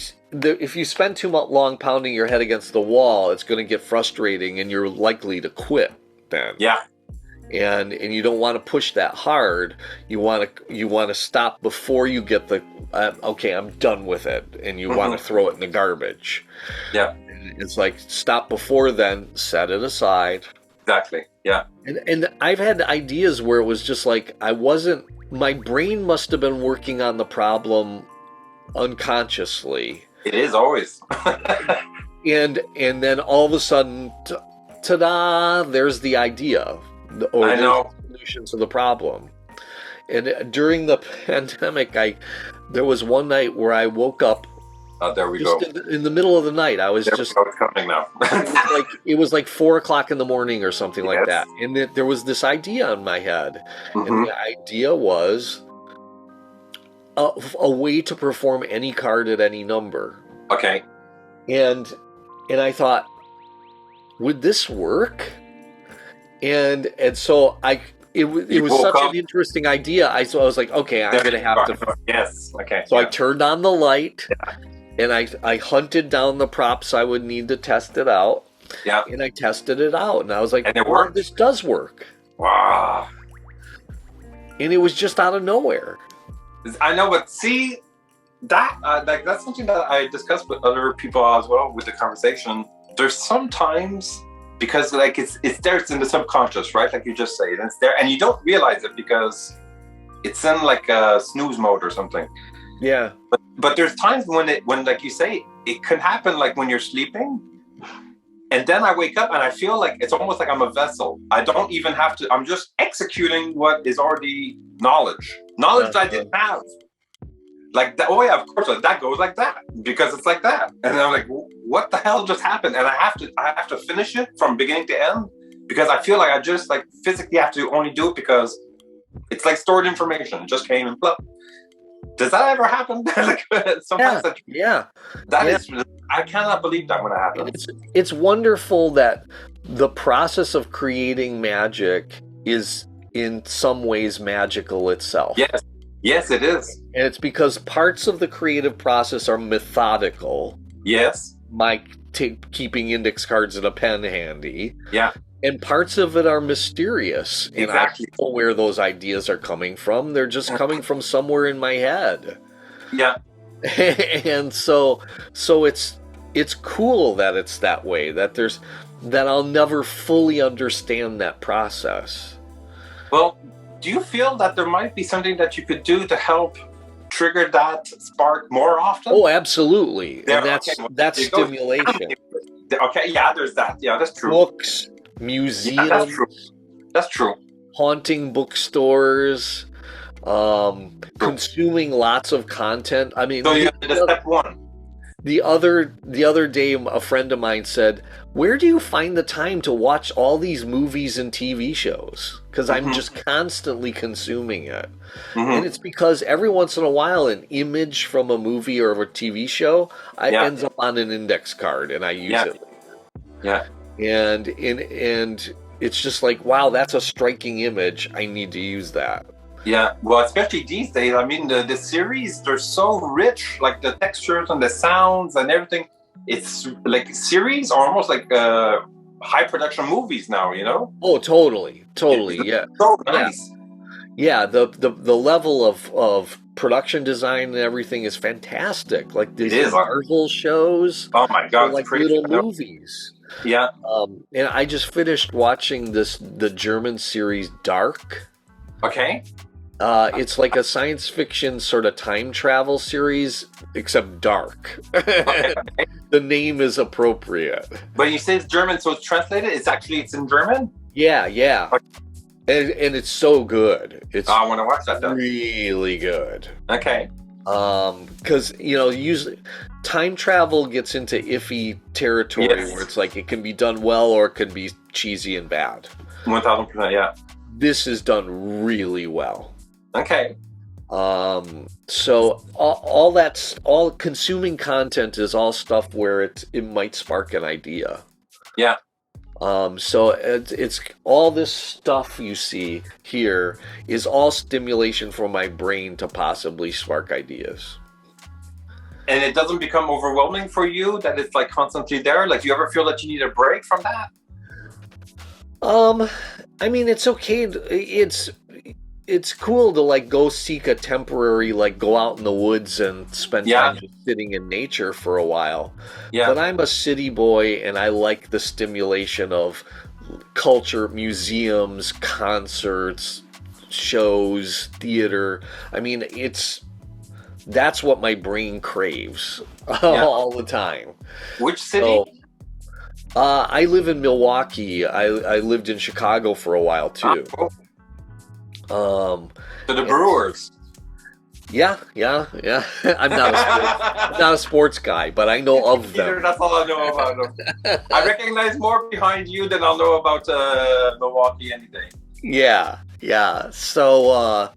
spend too long pounding your head against the wall, it's going to get frustrating, and you're likely to quit then. Yeah. And you don't want to push that hard. You want to stop before you get the okay, I'm done with it, and you want to throw it in the garbage. Yeah. It's like, stop before then, set it aside. Exactly. Yeah. And I've had ideas where it was just like my brain must have been working on the problem unconsciously. It is always. and then all of a sudden, ta-da, there's the idea, or I know, the solution to the problem. And during the pandemic, there was one night where I woke up. There we go. In the middle of the night, I was it's coming now. it was like 4:00 in the morning or something like that, and there was this idea in my head, and the idea was a way to perform any card at any number. Okay. And I thought, would this work? And so it was such an interesting idea. So I was like, okay, I'm going to have to. Yes. Okay. So I turned on the light, and I hunted down the props I would need to test it out. Yeah. And I tested it out, and I was like, and it worked. This does work. Wow. And it was just out of nowhere. I know, but see, that that's something that I discussed with other people as well with the conversation. There's sometimes, because, like, it's there, it's in the subconscious, right? Like you just say, and it's there, and you don't realize it because it's in like a snooze mode or something. Yeah. But there's times when like you say, it can happen, like when you're sleeping, and then I wake up and I feel like it's almost like I'm a vessel. I don't even have to. I'm just executing what is already knowledge that I didn't have. Like that. Oh yeah, of course. Like, that goes like that because it's like that. And I'm like, what the hell just happened? And I have to finish it from beginning to end because I feel like I just, like, physically have to only do it because it's like stored information. It just came and blah. Does that ever happen? Like, sometimes is. I cannot believe that when it happens. It's wonderful that the process of creating magic is in some ways magical itself. Yes, it is. And it's because parts of the creative process are methodical. Yes. Like keeping index cards and a pen handy. Yeah. And parts of it are mysterious. Exactly. And I don't know where those ideas are coming from. They're just coming from somewhere in my head. Yeah. And so it's cool that it's that way, that I'll never fully understand that process. Well, do you feel that there might be something that you could do to help trigger that spark more often? Oh, absolutely. And that's stimulation. Okay, yeah, there's that. Yeah, that's true. Books, museums, Yeah, that's true. That's true. haunting bookstores, consuming lots of content. I mean, So you have the step one. the other day, a friend of mine said, "Where do you find the time to watch all these movies and TV shows?" Because I'm just constantly consuming it, and it's because every once in a while, an image from a movie or a TV show ends up on an index card, and I use it. Yeah. And it's just like, wow, that's a striking image. I need to use that. Yeah, well, especially these days. I mean, the series, they're so rich, like the textures and the sounds and everything. It's like series are almost like high production movies now, you know? Oh, totally, yeah. So nice. Yeah, the level of production design and everything is fantastic. Like these Marvel shows. Oh my God, like little movies. Yeah. And I just finished watching the German series Dark. Okay. It's like a science fiction sort of time travel series, except dark. Okay. The name is appropriate. But you say it's German, so it's translated? It's in German? Yeah. Okay. And it's so good. I want to watch that then. Really good. Okay. Because, usually time travel gets into iffy territory where it's like it can be done well or it can be cheesy and bad. 1000%, yeah. This is done really well. Okay. So all consuming content is all stuff where it might spark an idea. Yeah. So it's all this stuff you see here is all stimulation for my brain to possibly spark ideas. And it doesn't become overwhelming for you that it's like constantly there? Like, do you ever feel that you need a break from that? I mean, it's okay. It's cool to like go seek a temporary, like go out in the woods and spend time just sitting in nature for a while. Yeah. But I'm a city boy and I like the stimulation of culture, museums, concerts, shows, theater. I mean, that's what my brain craves all the time. Which city? So, I live in Milwaukee. I lived in Chicago for a while too. So the Brewers. Yeah. I'm not a sports guy, but I know of them. That's all I know about them. I recognize more behind you than I'll know about Milwaukee any day. Yeah. So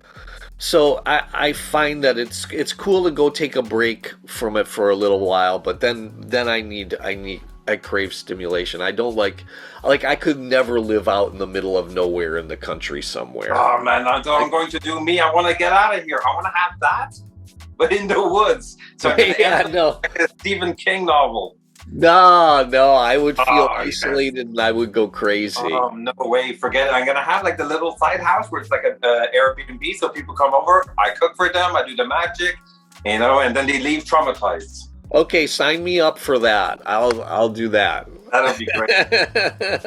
I find that it's cool to go take a break from it for a little while, but then I crave stimulation. I don't like I could never live out in the middle of nowhere in the country somewhere. Oh man, I'm going to do me. I want to get out of here. I want to have that, but in the woods. So like a Stephen King novel. No, I would feel isolated and I would go crazy. No way, forget it. I'm gonna have like the little side house where it's like an Airbnb, so people come over. I cook for them. I do the magic, and then they leave traumatized. Okay, sign me up for that. I'll do that. That'll be great.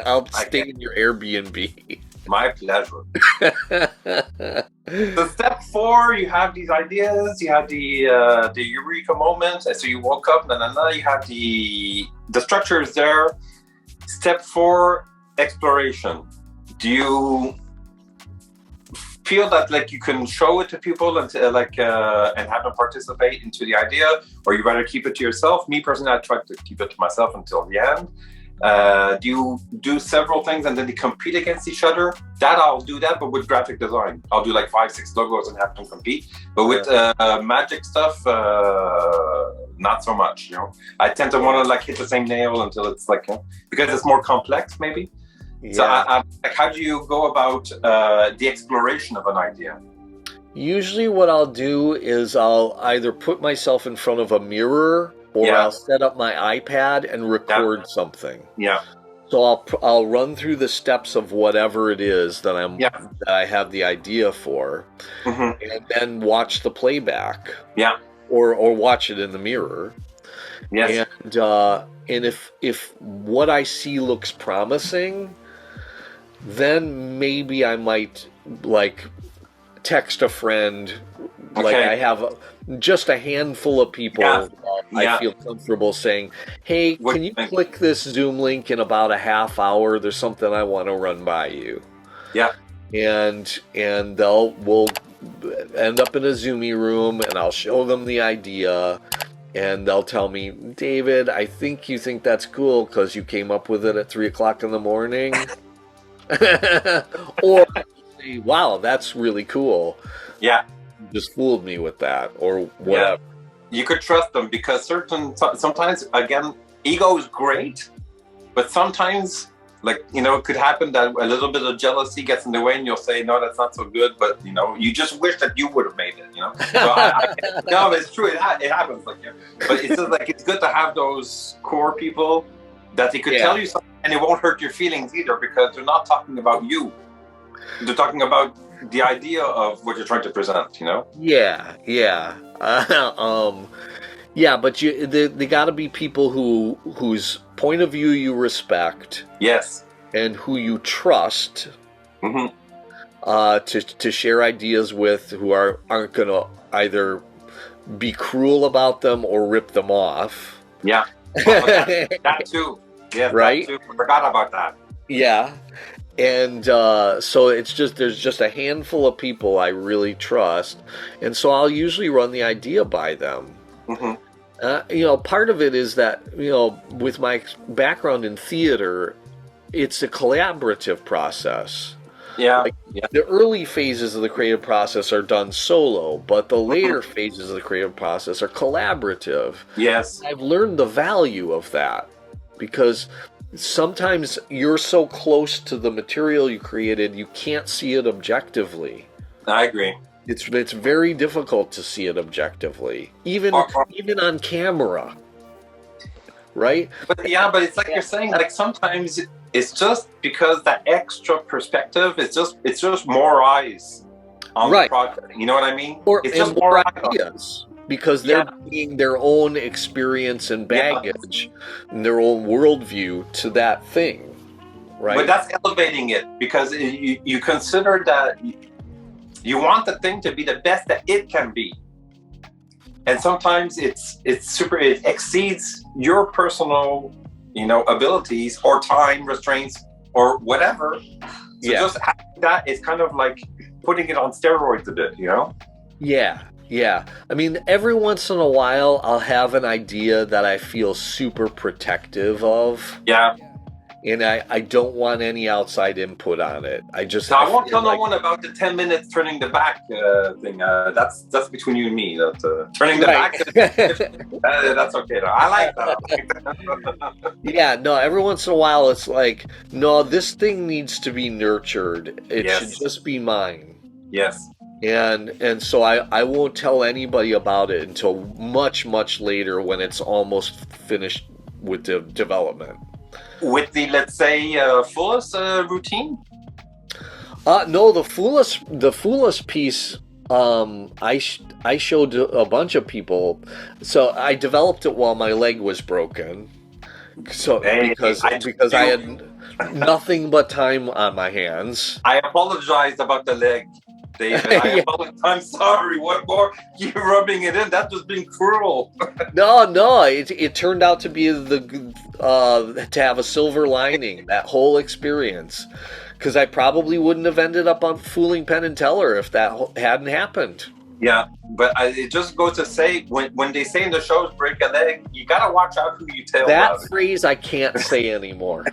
I'll stay in your Airbnb. My pleasure. So step 4, you have these ideas. You have the eureka moment. So you woke up. You have the structure is there. Step 4, exploration. Do you feel that like you can show it to people and have them participate into the idea, or you rather keep it to yourself? Me personally, I try to keep it to myself until the end. Do you do several things and then they compete against each other? That I'll do that, but with graphic design, I'll do like 5-6 logos and have them compete. But with magic stuff, not so much. I tend to want to like hit the same nail until it's like because it's more complex, maybe. Yeah. So how do you go about the exploration of an idea? Usually what I'll do is I'll either put myself in front of a mirror or I'll set up my iPad and record something. Yeah. So I'll run through the steps of whatever it is that that I have the idea for, and then watch the playback. Yeah. Or watch it in the mirror. Yes. And if what I see looks promising, then maybe I might like text a friend. Okay. Like I have just a handful of people I feel comfortable saying, hey, can you click this Zoom link in about a half hour? There's something I want to run by you. Yeah. And we'll end up in a Zoomy room, and I'll show them the idea, and they'll tell me, David, I think you think that's cool because you came up with it at 3 o'clock in the morning. Or, wow, that's really cool. Yeah. You just fooled me with that, or whatever. Yeah. You could trust them because sometimes, again, ego is great, but sometimes, like, you know, it could happen that a little bit of jealousy gets in the way and you'll say, no, that's not so good. But, you know, you just wish that you would have made it, you know? So no, it's true. It happens. Like, but it's just like, it's good to have those core people that they could tell you something and it won't hurt your feelings either because they're not talking about you. They're talking about the idea of what you're trying to present, you know? Yeah. Yeah, but they got to be people whose point of view you respect. Yes. And who you trust. To share ideas with, who aren't going to either be cruel about them or rip them off. Yeah. That too. Yeah. Right. That too. I forgot about that. Yeah. And so there's just a handful of people I really trust, and so I'll usually run the idea by them. You know, part of it is that, you know, with my background in theater, it's a collaborative process. Yeah. Like, the early phases of the creative process are done solo, but the later phases of the creative process are collaborative. Yes. I've learned the value of that because sometimes you're so close to the material you created, you can't see it objectively. I agree. It's very difficult to see it objectively, even on camera, right? But it's like you're saying, like sometimes it's just because that extra perspective, it's just more eyes on the project. You know what I mean? Or it's just more ideas because they're bringing their own experience and baggage and their own worldview to that thing, right? But that's elevating it because you consider that. You want the thing to be the best that it can be, and sometimes it exceeds your personal, you know, abilities or time restraints or whatever. So just having that is kind of like putting it on steroids a bit, you know? Yeah. I mean, every once in a while, I'll have an idea that I feel super protective of. Yeah. And I don't want any outside input on it. I won't tell no one about the 10 minutes turning the back thing. That's between you and me. That turning the back. That's okay. Though. I like that. Yeah. No. Every once in a while, it's like, no, this thing needs to be nurtured. It should just be mine. Yes. And so I won't tell anybody about it until much, much later when it's almost finished with the development. With the, let's say, Foolus routine? No, the Foolus piece, I showed a bunch of people. So I developed it while my leg was broken. So because I had nothing but time on my hands. I apologized about the leg, David. I'm sorry. What more? You're rubbing it in. That was being cruel. No. It turned out to be to have a silver lining, that whole experience. Because I probably wouldn't have ended up on Fooling Penn and Teller if that hadn't happened. Yeah, but it just goes to say, when they say in the shows, break a leg, you got to watch out who you tell. That phrase I can't say anymore.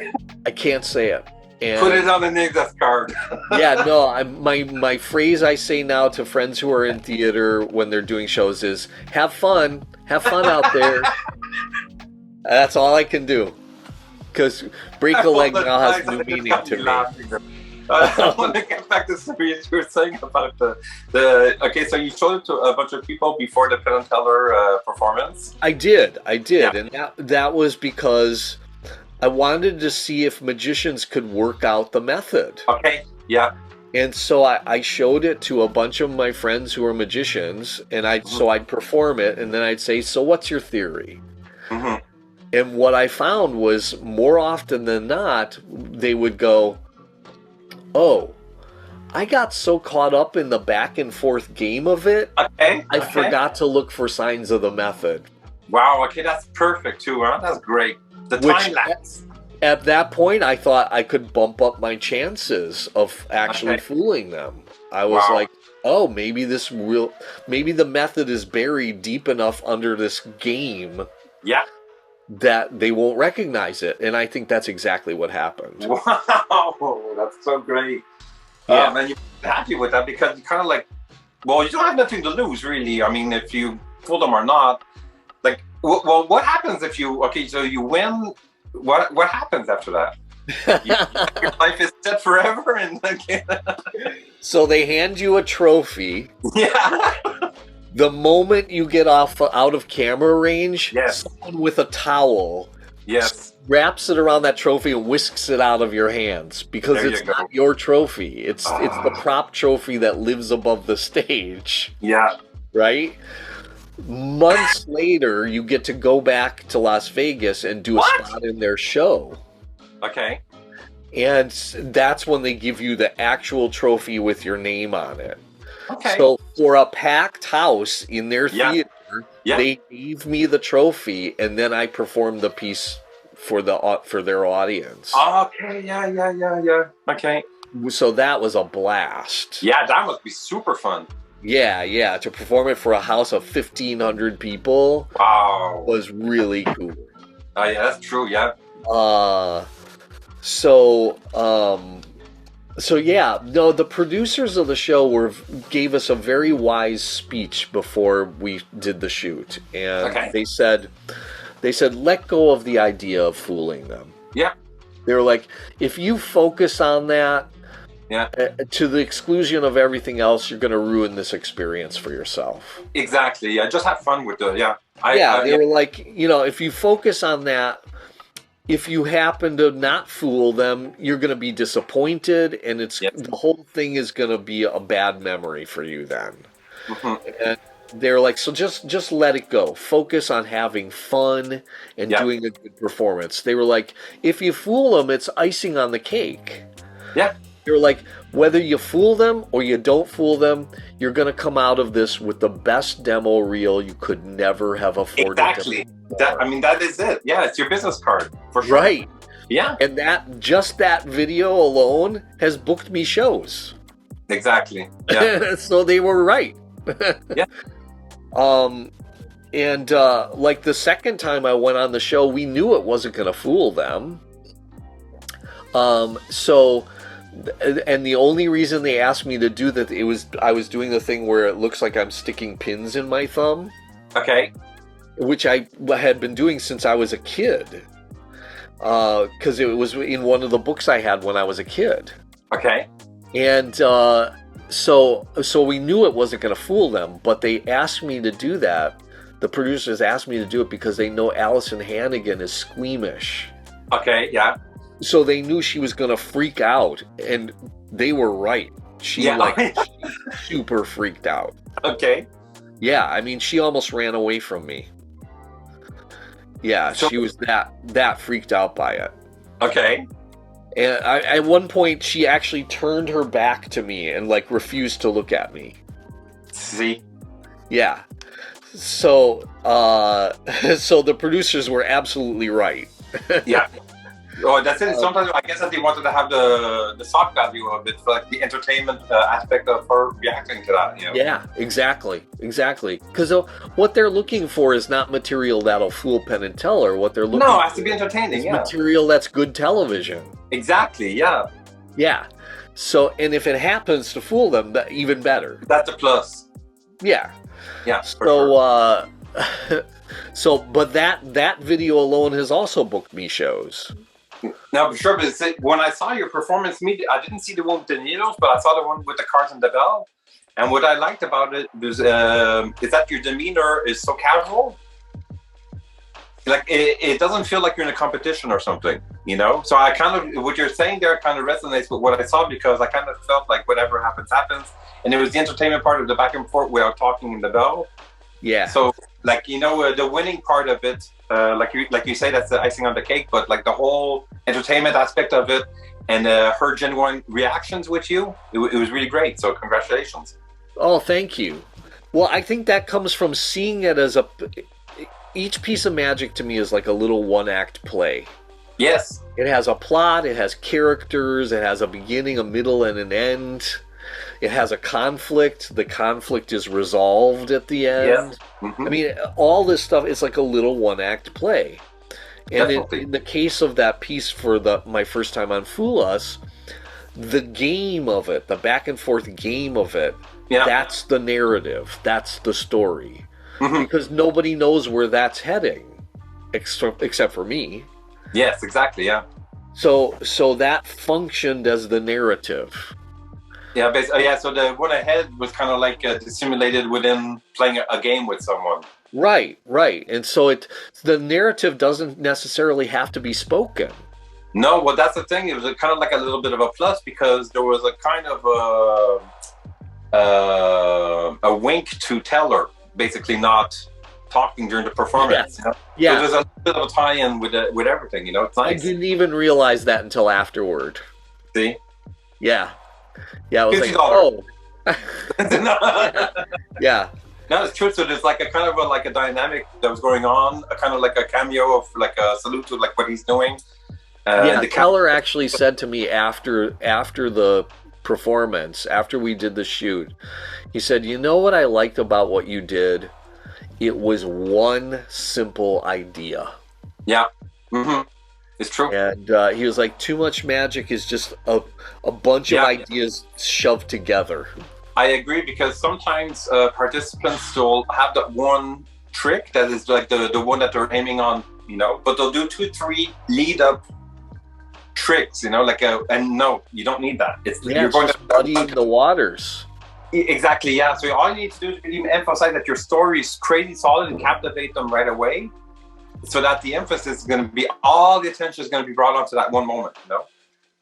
I can't say it. And put it on an index card. Yeah, no. My phrase I say now to friends who are in theater when they're doing shows is "Have fun out there." That's all I can do. Because break a leg now has new meaning to me. I want to get back to something you were saying about the. Okay, so you showed it to a bunch of people before the Penn and Teller performance. I did, and that was because I wanted to see if magicians could work out the method. Okay, yeah. And so I showed it to a bunch of my friends who are magicians, and I'd perform it, and then I'd say, "So what's your theory?" Mm-hmm. And what I found was more often than not, they would go, "Oh, I got so caught up in the back and forth game of it, I forgot to look for signs of the method." Wow. Okay, that's perfect too. Huh? That's great. The time lapse. At that point, I thought I could bump up my chances of actually fooling them. I was like, oh, maybe the method is buried deep enough under this game. Yeah. That they won't recognize it, and I think that's exactly what happened. Wow, that's so great. Yeah, and you're happy with that because you kind of like, well, you don't have nothing to lose, really. I mean, if you fool them or not, like, well, what happens if you? Okay, so you win. What happens after that? Your life is set forever, and so they hand you a trophy. Yeah. The moment you get out of camera range, someone with a towel wraps it around that trophy and whisks it out of your hands because it's not your trophy. It's the prop trophy that lives above the stage. Yeah. Right? Months later, you get to go back to Las Vegas and do a spot in their show. Okay. And that's when they give you the actual trophy with your name on it. Okay. So for a packed house in their theater, they gave me the trophy, and then I performed the piece for their audience. Okay, yeah. Okay. So that was a blast. Yeah, that must be super fun. Yeah. To perform it for a house of 1,500 people, was really cool. Oh yeah, that's true. Yeah. So yeah, no, the producers of the show gave us a very wise speech before we did the shoot, and they said, let go of the idea of fooling them. Yeah. They were like, if you focus on that, to the exclusion of everything else, you're going to ruin this experience for yourself. Exactly. Yeah, just have fun with it. Yeah. They were like, if you focus on that. If you happen to not fool them, you're going to be disappointed, and the whole thing is going to be a bad memory for you then. Mm-hmm. And they're like, so just let it go. Focus on having fun and doing a good performance. They were like, if you fool them, it's icing on the cake. Yeah. They were like, whether you fool them or you don't fool them, you're going to come out of this with the best demo reel you could never have afforded. Exactly. That is it. Yeah, it's your business card for sure. Right. Yeah. And that video alone has booked me shows. Exactly. Yeah. So they were right. Yeah. And like the second time I went on the show, we knew it wasn't going to fool them. And the only reason they asked me to do that, I was doing the thing where it looks like I'm sticking pins in my thumb. Okay. Which I had been doing since I was a kid. Because it was in one of the books I had when I was a kid. Okay. And so we knew it wasn't going to fool them, but they asked me to do that. The producers asked me to do it because they know Allison Hannigan is squeamish. Okay, yeah. So they knew she was going to freak out, and they were right. She super freaked out. Okay. Yeah, I mean, she almost ran away from me. Yeah, she was that freaked out by it. Okay. And at one point, she actually turned her back to me and refused to look at me. See? Yeah. So the producers were absolutely right. Yeah. Oh, that's it. Sometimes I guess that they wanted to have the shock value of it, like the entertainment aspect of her reacting to that. Yeah, exactly. Because what they're looking for is not material that'll fool Penn and Teller. What they're looking for it has to be entertaining. Is material that's good television. Exactly. Yeah. Yeah. So, and if it happens to fool them, even better. That's a plus. Yeah. Yeah. So, but that video alone has also booked me shows. No, for sure. But when I saw your performance media, I didn't see the one with the needles, but I saw the one with the cards and the bell. And what I liked about it is that your demeanor is so casual. Like it doesn't feel like you're in a competition or something, So I kind of, what you're saying there kind of resonates with what I saw, because I kind of felt like whatever happens, and it was the entertainment part of the back and forth without talking in the bell. Yeah. So the winning part of it, like you say, that's the icing on the cake. But the whole entertainment aspect of it and her genuine reactions with you, it was really great. So congratulations. Oh, thank you. Well, I think that comes from seeing it as each piece of magic to me is like a little one-act play. Yes. It has a plot, it has characters, it has a beginning, a middle, and an end. It has a conflict. The conflict is resolved at the end. Yes. Mm-hmm. I mean, all this stuff is like a little one-act play. And in the case of that piece for my first time on Fool Us, the game of it, the back and forth game of it, that's the narrative. That's the story. Mm-hmm. Because nobody knows where that's heading, except for me. Yes, exactly, yeah. So that functioned as the narrative. Yeah, so the one ahead was kind of like dissimulated within playing a game with someone. Right. And so the narrative doesn't necessarily have to be spoken. No, well, that's the thing. It was kind of like a little bit of a plus because there was a kind of a wink to Teller, basically not talking during the performance. Yeah. You know? Yeah. So there's a bit of a tie-in with everything. You know, it's nice. I didn't even realize that until afterward. See? Yeah. Yeah, I was like, oh. Yeah. No, it's true. So there's like a kind of a dynamic that was going on, a kind of like a cameo of like a salute to like what he's doing. Keller actually said to me after the performance, after we did the shoot, he said, "You know what I liked about what you did? It was one simple idea." Yeah. Mm-hmm. It's true. And he was like, too much magic is just a bunch of ideas shoved together. I agree, because sometimes participants will have that one trick that is like the one that they're aiming on, you know, but they'll do 2-3 lead up tricks, you know, and no, you don't need that. You're going to muddy the waters. Exactly, yeah. So all you need to do is even emphasize that your story is crazy solid and captivate them right away, so that the emphasis is going to be, all the attention is going to be brought onto that one moment, you know?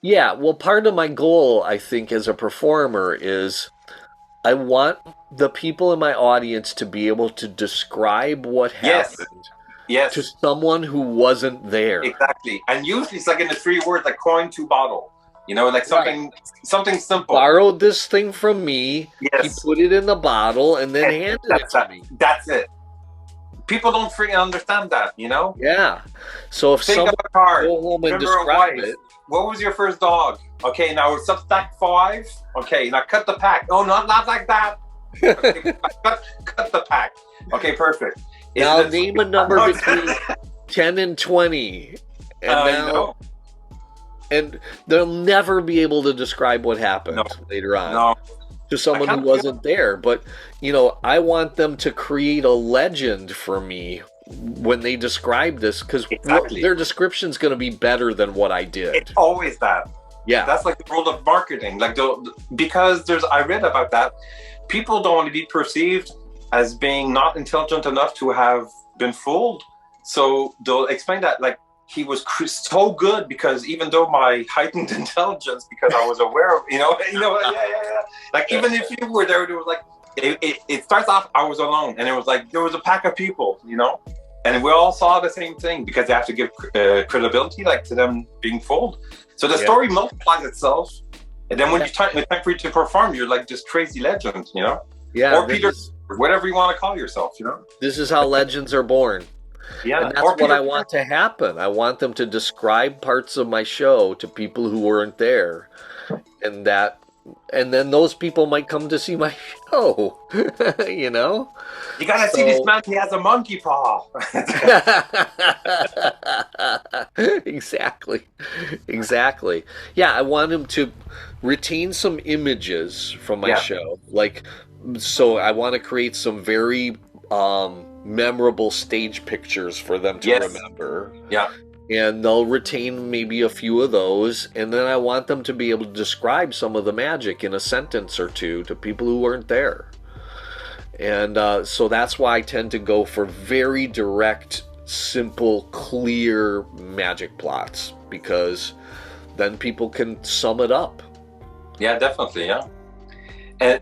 Yeah, well, part of my goal, I think, as a performer is I want the people in my audience to be able to describe what happened to someone who wasn't there. Exactly. And usually it's like in the 3 words, like coin to bottle. You know, like something simple. Borrowed this thing from me, he put it in the bottle, and then handed it to me. That's it. People don't freaking understand that, you know? Yeah. So if someone go home and describe it. What was your first dog? Okay, now it's stack 5. Okay, now cut the pack. Oh, not like that. Okay, cut the pack. Okay, perfect. Now name a number between 10 and 20. And they'll never be able to describe what happened later on to someone who wasn't there. But, you know, I want them to create a legend for me when they describe this, because their description's going to be better than what I did. It's always that. Yeah. That's like the rule of marketing. Like, because I read about that, people don't want to be perceived as being not intelligent enough to have been fooled. So they'll explain that, like, he was so good because even though my heightened intelligence, because I was aware of, like, even if you were there, it was like, it starts off, I was alone, and it was like, there was a pack of people, you know, and we all saw the same thing, because they have to give credibility, like, to them being fooled. So the story multiplies itself, and then when it's time for you to perform, you're like this crazy legend, you know? Yeah. Or Peter, whatever you want to call yourself, you know? This is how legends are born. Yeah, and that's what I want to happen. I want them to describe parts of my show to people who weren't there, and then those people might come to see my show. You know, you gotta see this man. He has a monkey paw. Exactly. Yeah, I want him to retain some images from my show, like. So I want to create some very memorable stage pictures for them to remember. Yeah. And they'll retain maybe a few of those, and then I want them to be able to describe some of the magic in a sentence or two to people who weren't there. And so that's why I tend to go for very direct, simple, clear magic plots, because then people can sum it up. Yeah, definitely, yeah.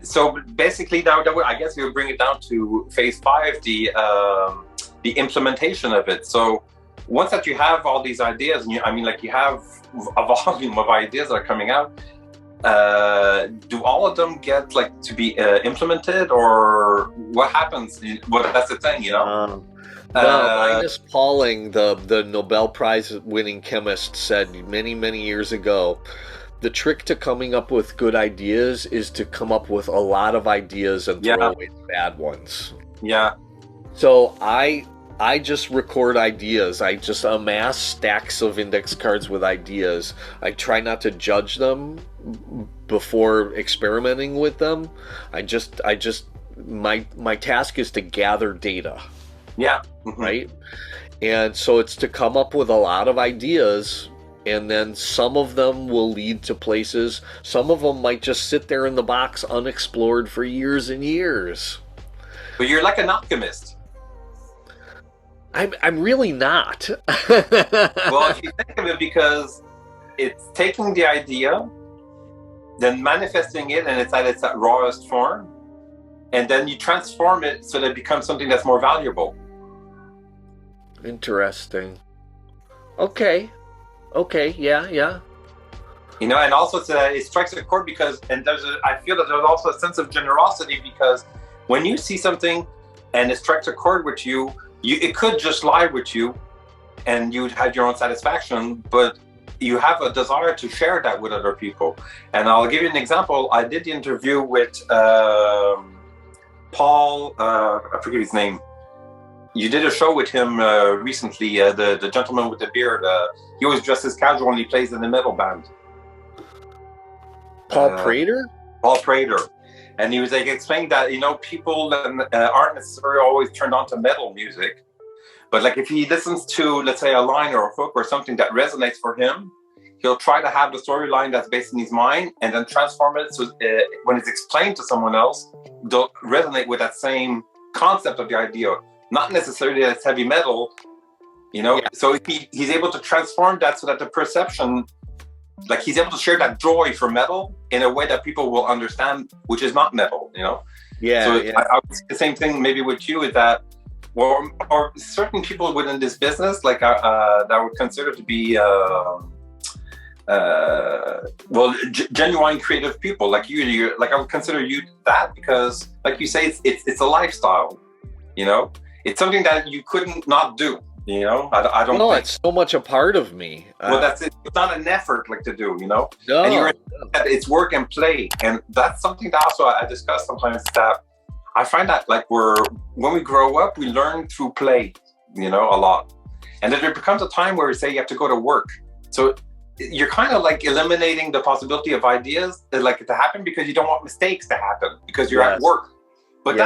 So basically, now I guess we'll bring it down to phase 5, the implementation of it. So once that you have all these ideas, and you have a volume of ideas that are coming out, do all of them get like to be implemented, or what happens? Well, that's the thing, you know. Linus Pauling, the Nobel Prize winning chemist, said many, many years ago, the trick to coming up with good ideas is to come up with a lot of ideas and throw away the bad ones. Yeah. So I just record ideas. I just amass stacks of index cards with ideas. I try not to judge them before experimenting with them. My task is to gather data. Yeah. Right? And so it's to come up with a lot of ideas, and then some of them will lead to places. Some of them might just sit there in the box unexplored for years and years. But you're like an optimist. I'm really not. Well, if you think of it, because it's taking the idea, then manifesting it, and it's at its rawest form, and then you transform it so that it becomes something that's more valuable. Interesting. Okay, yeah. You know, and also it strikes a chord because, and I feel that there's also a sense of generosity, because when you see something and it strikes a chord with you, it could just lie with you and you'd have your own satisfaction, but you have a desire to share that with other people. And I'll give you an example. I did the interview with Paul, I forget his name. You did a show with him recently, the gentleman with the beard. He always dresses casual and he plays in the metal band. Paul Prater? Paul Prater. And he was like explaining that, you know, people aren't necessarily always turned on to metal music. But like if he listens to, let's say, a line or a hook or something that resonates for him, he'll try to have the storyline that's based in his mind and then transform it so when it's explained to someone else, they'll resonate with that same concept of the idea. Not necessarily that it's heavy metal, you know? Yeah. So he's able to transform that so that the perception, like he's able to share that joy for metal in a way that people will understand, which is not metal, you know? Yeah. So yeah. I would say the same thing maybe with you, is that, or certain people within this business, like that I would consider to be, genuine creative people, like you're like, I would consider you that, because like you say, it's a lifestyle, you know? It's something that you couldn't not do. You know, I don't. No, it's so much a part of me. Well, that's it. It's not an effort like to do. You know, no, and it's work and play, and that's something that also I discuss sometimes. That I find that like when we grow up, we learn through play. You know, a lot, and then there becomes a time where you say you have to go to work. So you're kind of like eliminating the possibility of ideas that like to happen, because you don't want mistakes to happen because you're at work. But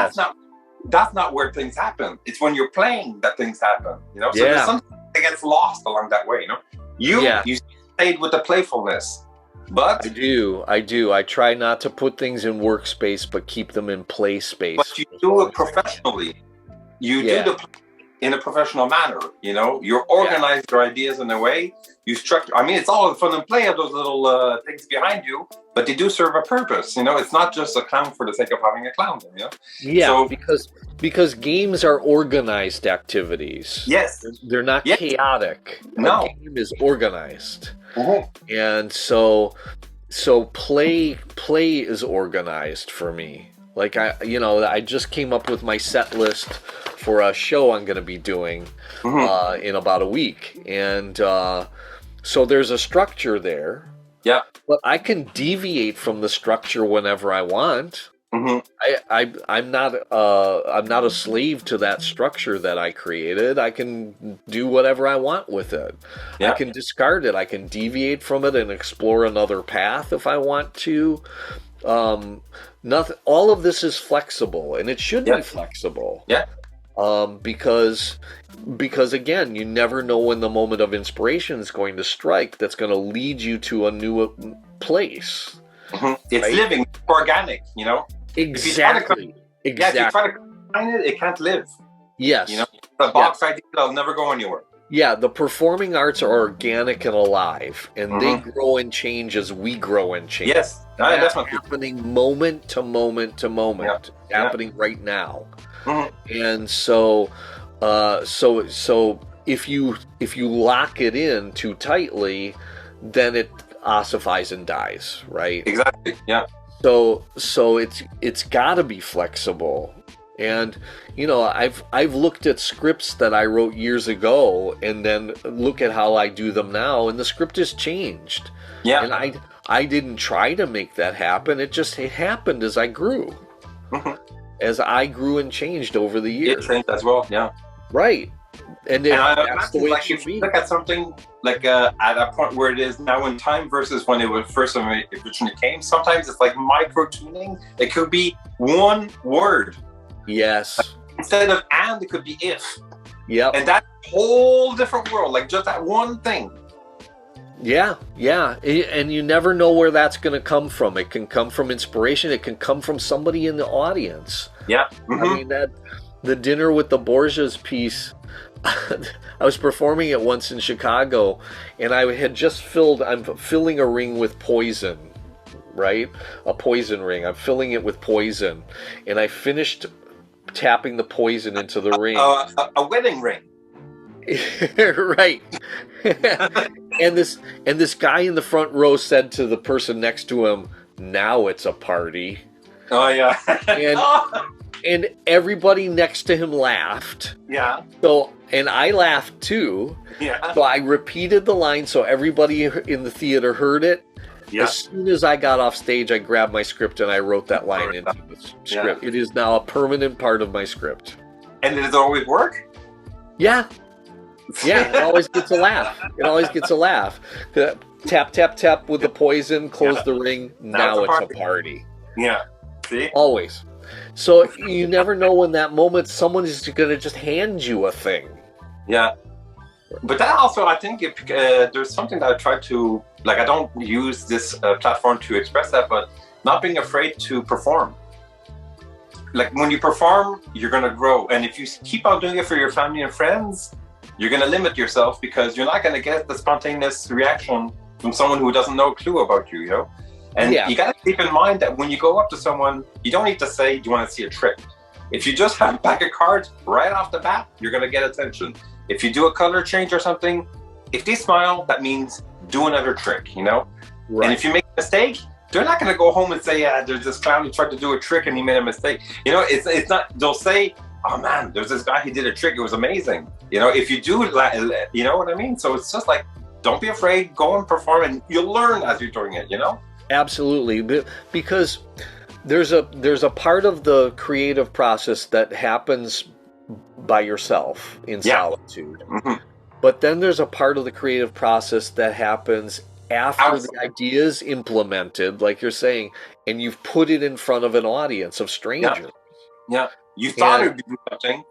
that's not where things happen. It's when you're playing that things happen, you know? So there's something that gets lost along that way, you know? You stayed with the playfulness, but... I do. I try not to put things in workspace, but keep them in play space. But you do it professionally. You do the play in a professional manner, you know? You organize your ideas in a way. You structure... I mean, it's all the fun and play of those little things behind you, but they do serve a purpose, you know? It's not just a clown for the sake of having a clown, you know? Yeah, so, because games are organized activities. Yes. They're not chaotic. No. A game is organized. And so play is organized for me. Like I just came up with my set list for a show I'm going to be doing in about a week. And so there's a structure there. Yeah. But I can deviate from the structure whenever I want. I'm not a slave to that structure that I created. I can do whatever I want with it. I can discard it. I can deviate from it and explore another path if I want to. All of this is flexible, and it should be flexible. Yeah. Because again, you never know when the moment of inspiration is going to strike that's going to lead you to a new place. It's living, organic, you know? Exactly. If you try to combine it, it can't live. Yes. You know, the box idea, it'll never go anywhere. Yeah, the performing arts are organic and alive, and they grow and change as we grow and change. Yes, that's happening moment to moment to moment. Happening right now. And so if you lock it in too tightly, then it ossifies and dies, right? Exactly. Yeah. So it's got to be flexible, And I've looked at scripts that I wrote years ago, and then look at how I do them now, and the script has changed. Yeah. And I didn't try to make that happen. It happened as I grew. As I grew and changed over the years. It changed as well, yeah. Right. And that's the way it should if be. you look at something like at a point where it is now in time versus when it was first originally came, sometimes it's like micro tuning. It could be one word. Yes. Instead of and, it could be if. Yep. And that's a whole different world, like just that one thing. Yeah. And you never know where that's going to come from. It can come from inspiration. It can come from somebody in the audience. Yeah. I mean, the Dinner with the Borgias piece, I was performing it once in Chicago, and I had I'm filling a ring with poison, right? A poison ring. I'm filling it with poison. And I finished tapping the poison into the ring. A wedding ring. Right. and this guy in the front row said to the person next to him, "Now it's a party." Oh yeah. and everybody next to him laughed. Yeah. And I laughed too. Yeah. So I repeated the line so everybody in the theater heard it. Yeah. As soon as I got off stage, I grabbed my script and I wrote that line into the script. Yeah. It is now a permanent part of my script. And does it always work? Yeah. Yeah, it always gets a laugh. Tap, tap, tap with the poison, close the ring, now it's a party. Yeah. See? Always. So you never know when that moment someone is going to just hand you a thing. Yeah. But that also, I think, there's something that I try to, like, I don't use this platform to express that, but not being afraid to perform. Like, when you perform, you're going to grow. And if you keep on doing it for your family and friends, you're going to limit yourself because you're not going to get the spontaneous reaction from someone who doesn't know a clue about you, you know? And you got to keep in mind that when you go up to someone, you don't need to say, "Do you want to see a trick?" If you just have a pack of cards right off the bat, you're going to get attention. If you do a color change or something, if they smile, that means do another trick, you know? Right. And if you make a mistake, they're not going to go home and say, "Yeah, there's this clown who tried to do a trick and he made a mistake." You know, it's not, they'll say, "Oh man, there's this guy who did a trick, it was amazing." You know, if you do, you know what I mean? So it's just like, don't be afraid, go and perform, and you'll learn as you're doing it, you know? Absolutely, because there's a part of the creative process that happens by yourself in solitude. Mm-hmm. But then there's a part of the creative process that happens after the idea is implemented, like you're saying, and you've put it in front of an audience of strangers. Yeah. You thought it would be something.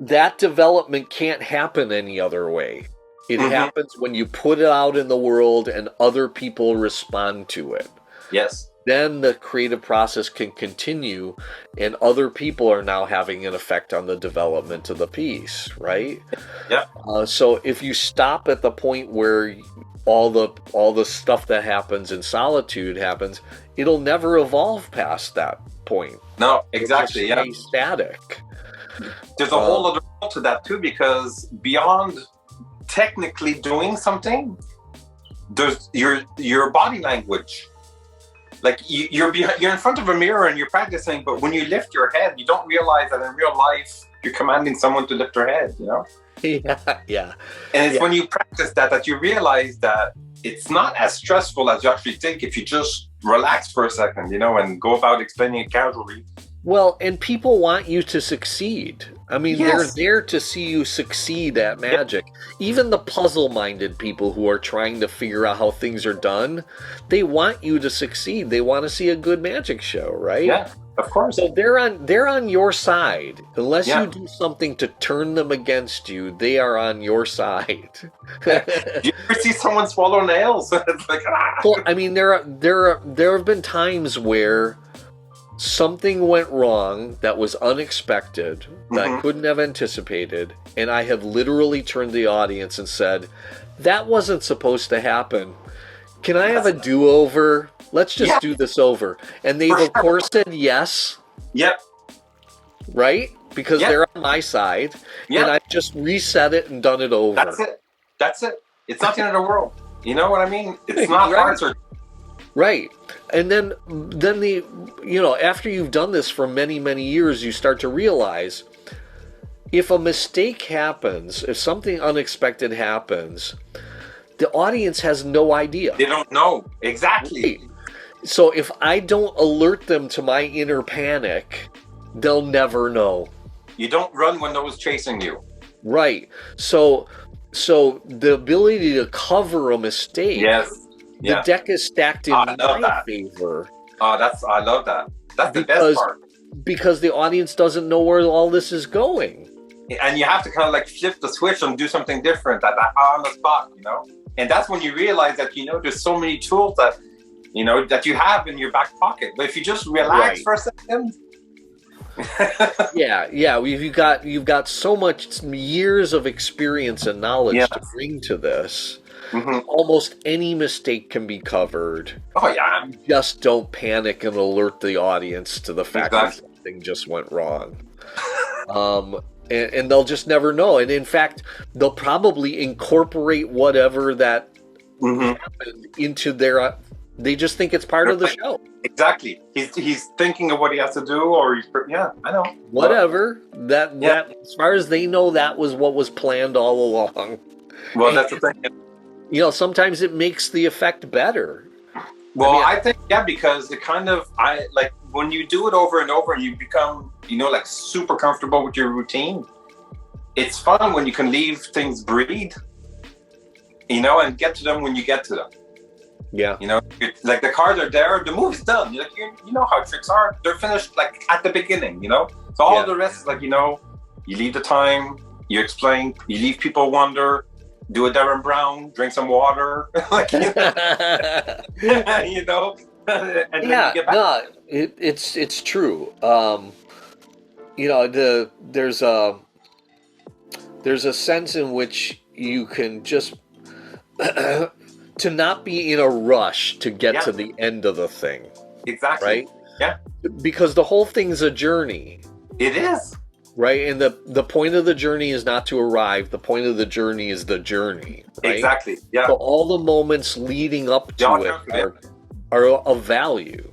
That development can't happen any other way. It happens when you put it out in the world and other people respond to it. Yes. Then the creative process can continue and other people are now having an effect on the development of the piece, right? Yeah. So if you stop at the point where all the stuff that happens in solitude happens, it'll never evolve past that point. No, exactly. It'll just stay static. There's a whole other role to that too, because beyond technically doing something, there's your body language. Like you're in front of a mirror and you're practicing, but when you lift your head, you don't realize that in real life you're commanding someone to lift their head, you know? Yeah. And it's when you practice that you realize that it's not as stressful as you actually think if you just relax for a second, you know, and go about explaining it casually. Well, and people want you to succeed. I mean, they're there to see you succeed at magic. Even the puzzle-minded people who are trying to figure out how things are done, they want you to succeed. They want to see a good magic show, right? Yeah, of course. So they're on your side. Unless you do something to turn them against you, they are on your side. Do you ever see someone swallow nails? It's like, Well, I mean, there have been times where something went wrong that was unexpected, that I couldn't have anticipated, and I have literally turned to the audience and said, "That wasn't supposed to happen. Can I have a do-over? Let's just do this over." And they've, of course, said yes. Yep. Right? Because they're on my side. Yep. And I've just reset it and done it over. That's it. It's not the end of the world. You know what I mean? It's not hard. Right. And then after you've done this for many, many years, you start to realize if a mistake happens, if something unexpected happens, the audience has no idea. They don't know. Exactly. Right. So if I don't alert them to my inner panic, they'll never know. You don't run when no one's chasing you. Right. So the ability to cover a mistake. Yes. The deck is stacked in my favor. Oh, I love that. That's the best part. Because the audience doesn't know where all this is going. And you have to kind of like flip the switch and do something different on the spot, And that's when you realize that, there's so many tools that, that you have in your back pocket. But if you just relax for a second. You've got so much years of experience and knowledge to bring to this. Mm-hmm. Almost any mistake can be covered. Oh yeah. You just don't panic and alert the audience to the fact that something just went wrong. And they'll just never know. And in fact, they'll probably incorporate whatever that happened into their. They just think it's part of the show. Exactly. He's thinking of what he has to do, or I know. Whatever. That as far as they know, that was what was planned all along. Well, that's the thing. Sometimes it makes the effect better. Well, I think because it kind of when you do it over and over and you become like super comfortable with your routine. It's fun when you can leave things breathe, and get to them when you get to them. Yeah. Like the cards are there, the move's done. You know how tricks are. They're finished like at the beginning, So all the rest is you leave the time, you explain, you leave people wonder, do a Darren Brown, drink some water, and then you get back. No, it's true. There's a sense in which you can just to not be in a rush to get to the end of the thing. Exactly. Right? Yeah. Because the whole thing's a journey. It is. Right? And the point of the journey is not to arrive. The point of the journey is the journey. Right? Exactly. Yeah. So all the moments leading up to it are of value.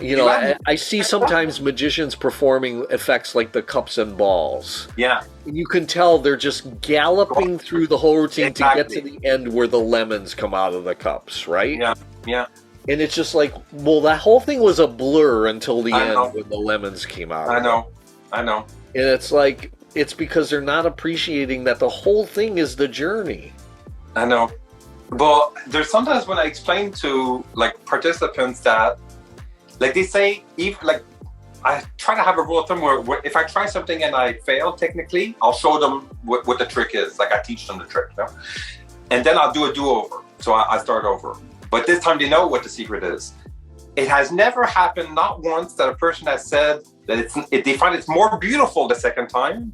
I see sometimes magicians performing effects like the cups and balls. Yeah. You can tell they're just galloping through the whole routine to get to the end where the lemons come out of the cups, right? Yeah, yeah. And it's just like, well, that whole thing was a blur until the end when the lemons came out. I know. And it's like, it's because they're not appreciating that the whole thing is the journey. I know. Well, there's sometimes when I explain to participants that they say, I try to have a rule of thumb where if I try something and I fail technically, I'll show them what the trick is. I teach them the trick, and then I'll do a do-over. So I start over. But this time they know what the secret is. It has never happened, not once, that a person has said that they find it's more beautiful the second time,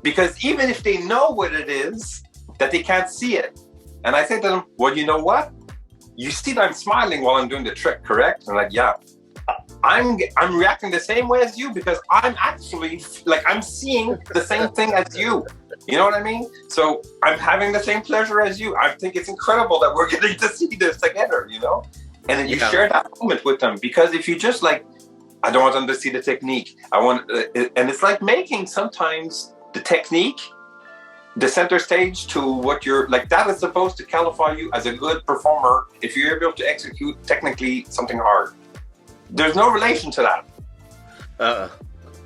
because even if they know what it is, that they can't see it. And I say to them, well, you know what? You see that I'm smiling while I'm doing the trick, correct? And yeah. I'm reacting the same way as you because I'm actually I'm seeing the same thing as you. You know what I mean? So I'm having the same pleasure as you. I think it's incredible that we're getting to see this together, And then you share that moment with them, because if you just I don't want them to see the technique. And it's like making sometimes the technique the center stage to what you're that is supposed to qualify you as a good performer if you're able to execute technically something hard. There's no relation to that.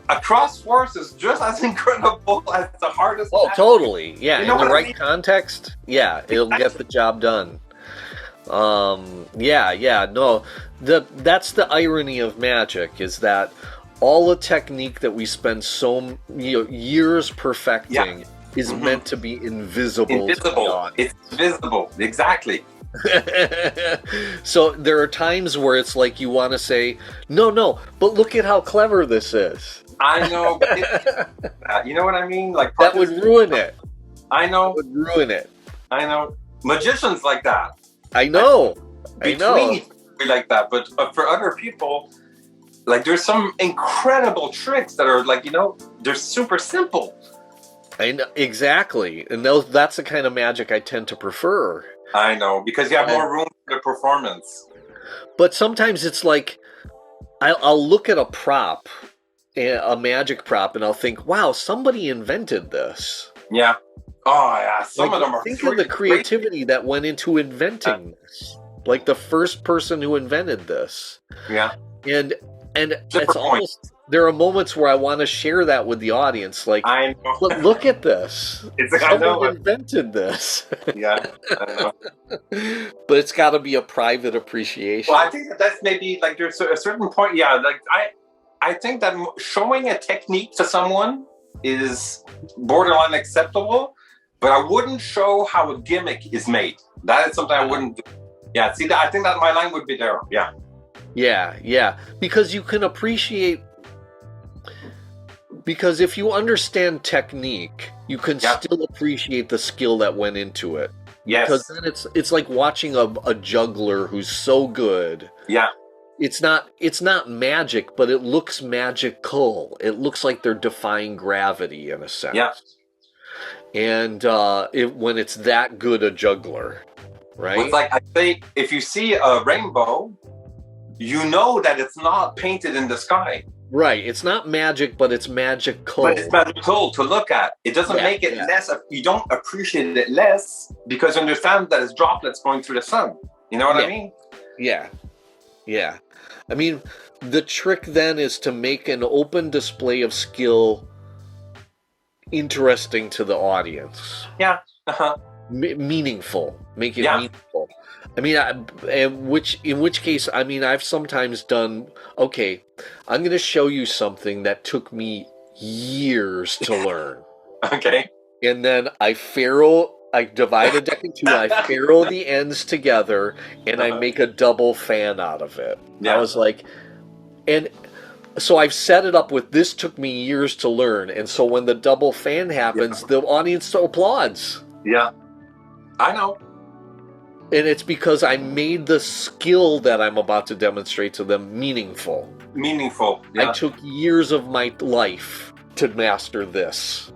A cross force is just as incredible as the hardest. Oh, totally. Yeah, in the right context, it'll get the job done. No. That's the irony of magic, is that all the technique that we spend so years perfecting is meant to be invisible. It's visible. Exactly. So there are times where it's like you want to say, no, but look at how clever this is. I know, but you know what I mean? That would ruin it. I know. That would ruin it. I know. Magicians like that. I know. Like that, but for other people, there's some incredible tricks that are they're super simple. I know, exactly, and that's the kind of magic I tend to prefer. I know, because you have more room for the performance. But sometimes it's like, I'll look at a prop, a magic prop, and I'll think, wow, somebody invented this. Yeah. Oh, yeah. Some of them are think of the creativity that went into inventing this. Like the first person who invented this. Yeah. And it's almost, there are moments where I want to share that with the audience. Like, I know. Look at this. It's like, someone invented this. Yeah, I know. But it's got to be a private appreciation. Well, I think that's maybe like there's a certain point. Yeah, like I think that showing a technique to someone is borderline acceptable, but I wouldn't show how a gimmick is made. That is something I wouldn't do. Yeah, see, I think that my line would be there. Yeah. Yeah. Because you can appreciate... Because if you understand technique, you can still appreciate the skill that went into it. Yes. Because then it's like watching a juggler who's so good. Yeah. It's not magic, but it looks magical. It looks like they're defying gravity in a sense. Yeah. And when it's that good a juggler, right? It's like I say, if you see a rainbow, you know that it's not painted in the sky. Right. It's not magic, but it's magical. But it's magical to look at. It doesn't make it less. You don't appreciate it less because you understand that it's droplets going through the sun. You know what I mean? Yeah. I mean, the trick then is to make an open display of skill interesting to the audience. Yeah. Meaningful. Make it meaningful. I mean, in which case, I mean, I've sometimes done, okay, I'm going to show you something that took me years to learn. Okay. And then I divide a deck in two, I ferrule the ends together, and I make a double fan out of it. Yeah. I was like, and so I've set it up with this took me years to learn, and so when the double fan happens, the audience applauds. Yeah. I know. And it's because I made the skill that I'm about to demonstrate to them meaningful. Meaningful. Yeah. I took years of my life to master this.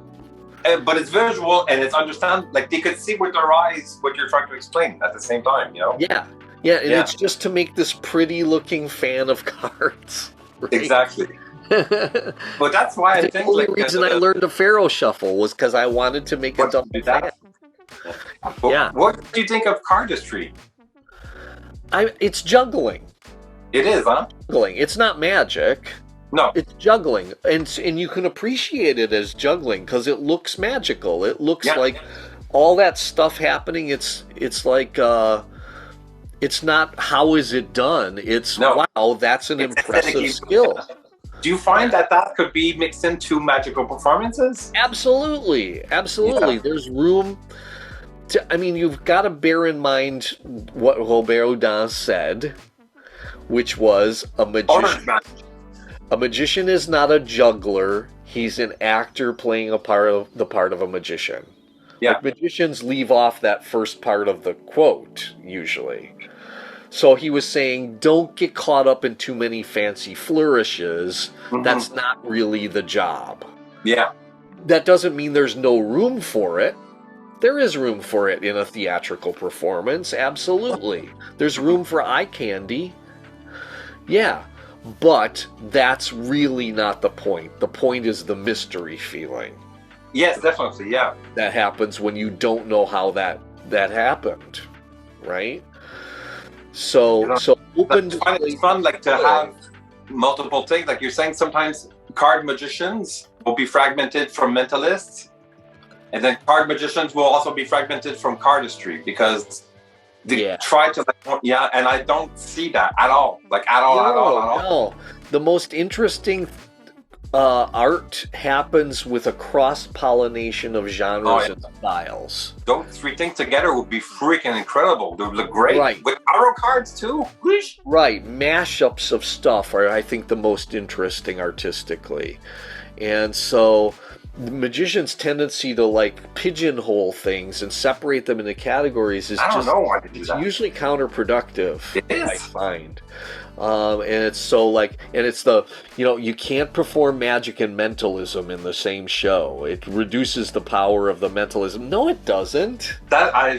But it's visual and it's understand. Like they could see with their eyes what you're trying to explain at the same time. You know. Yeah. It's just to make this pretty-looking fan of cards. Right? Exactly. But that's why I think the only reason I learned to Pharaoh Shuffle was because I wanted to make a double fan. What do you think of cardistry? It's juggling. It is, huh? Juggling. It's not magic. No. It's juggling. And you can appreciate it as juggling because it looks magical. It looks like all that stuff happening. It's like, it's not how is it done. It's, wow, that's an impressive skill. Do you find that could be mixed into magical performances? Absolutely. Yeah. There's room... I mean, you've got to bear in mind what Robert Houdin said, which was a magician. A magician is not a juggler. He's an actor playing the part of a magician. Yeah. Like, magicians leave off that first part of the quote, usually. So he was saying, don't get caught up in too many fancy flourishes. Mm-hmm. That's not really the job. Yeah. That doesn't mean there's no room for it. There is room for it in a theatrical performance, absolutely. There's room for eye candy. Yeah, but that's really not the point. The point is the mystery feeling. Yes, definitely, yeah. That happens when you don't know how that happened, right? So open. It's fun, like to have multiple things. Like you're saying, sometimes card magicians will be fragmented from mentalists. And then card magicians will also be fragmented from cardistry because they try to, and I don't see that at all. Like, at all. No. The most interesting art happens with a cross-pollination of genres and styles. Those three things together would be freaking incredible. They would look great. Right. With tarot cards, too. Whoosh. Right. Mashups of stuff are, I think, the most interesting artistically. And so... the magician's tendency to like pigeonhole things and separate them into categories is usually counterproductive. It is. I find. And it's so like, and it's you can't perform magic and mentalism in the same show. It reduces the power of the mentalism. No, it doesn't. That I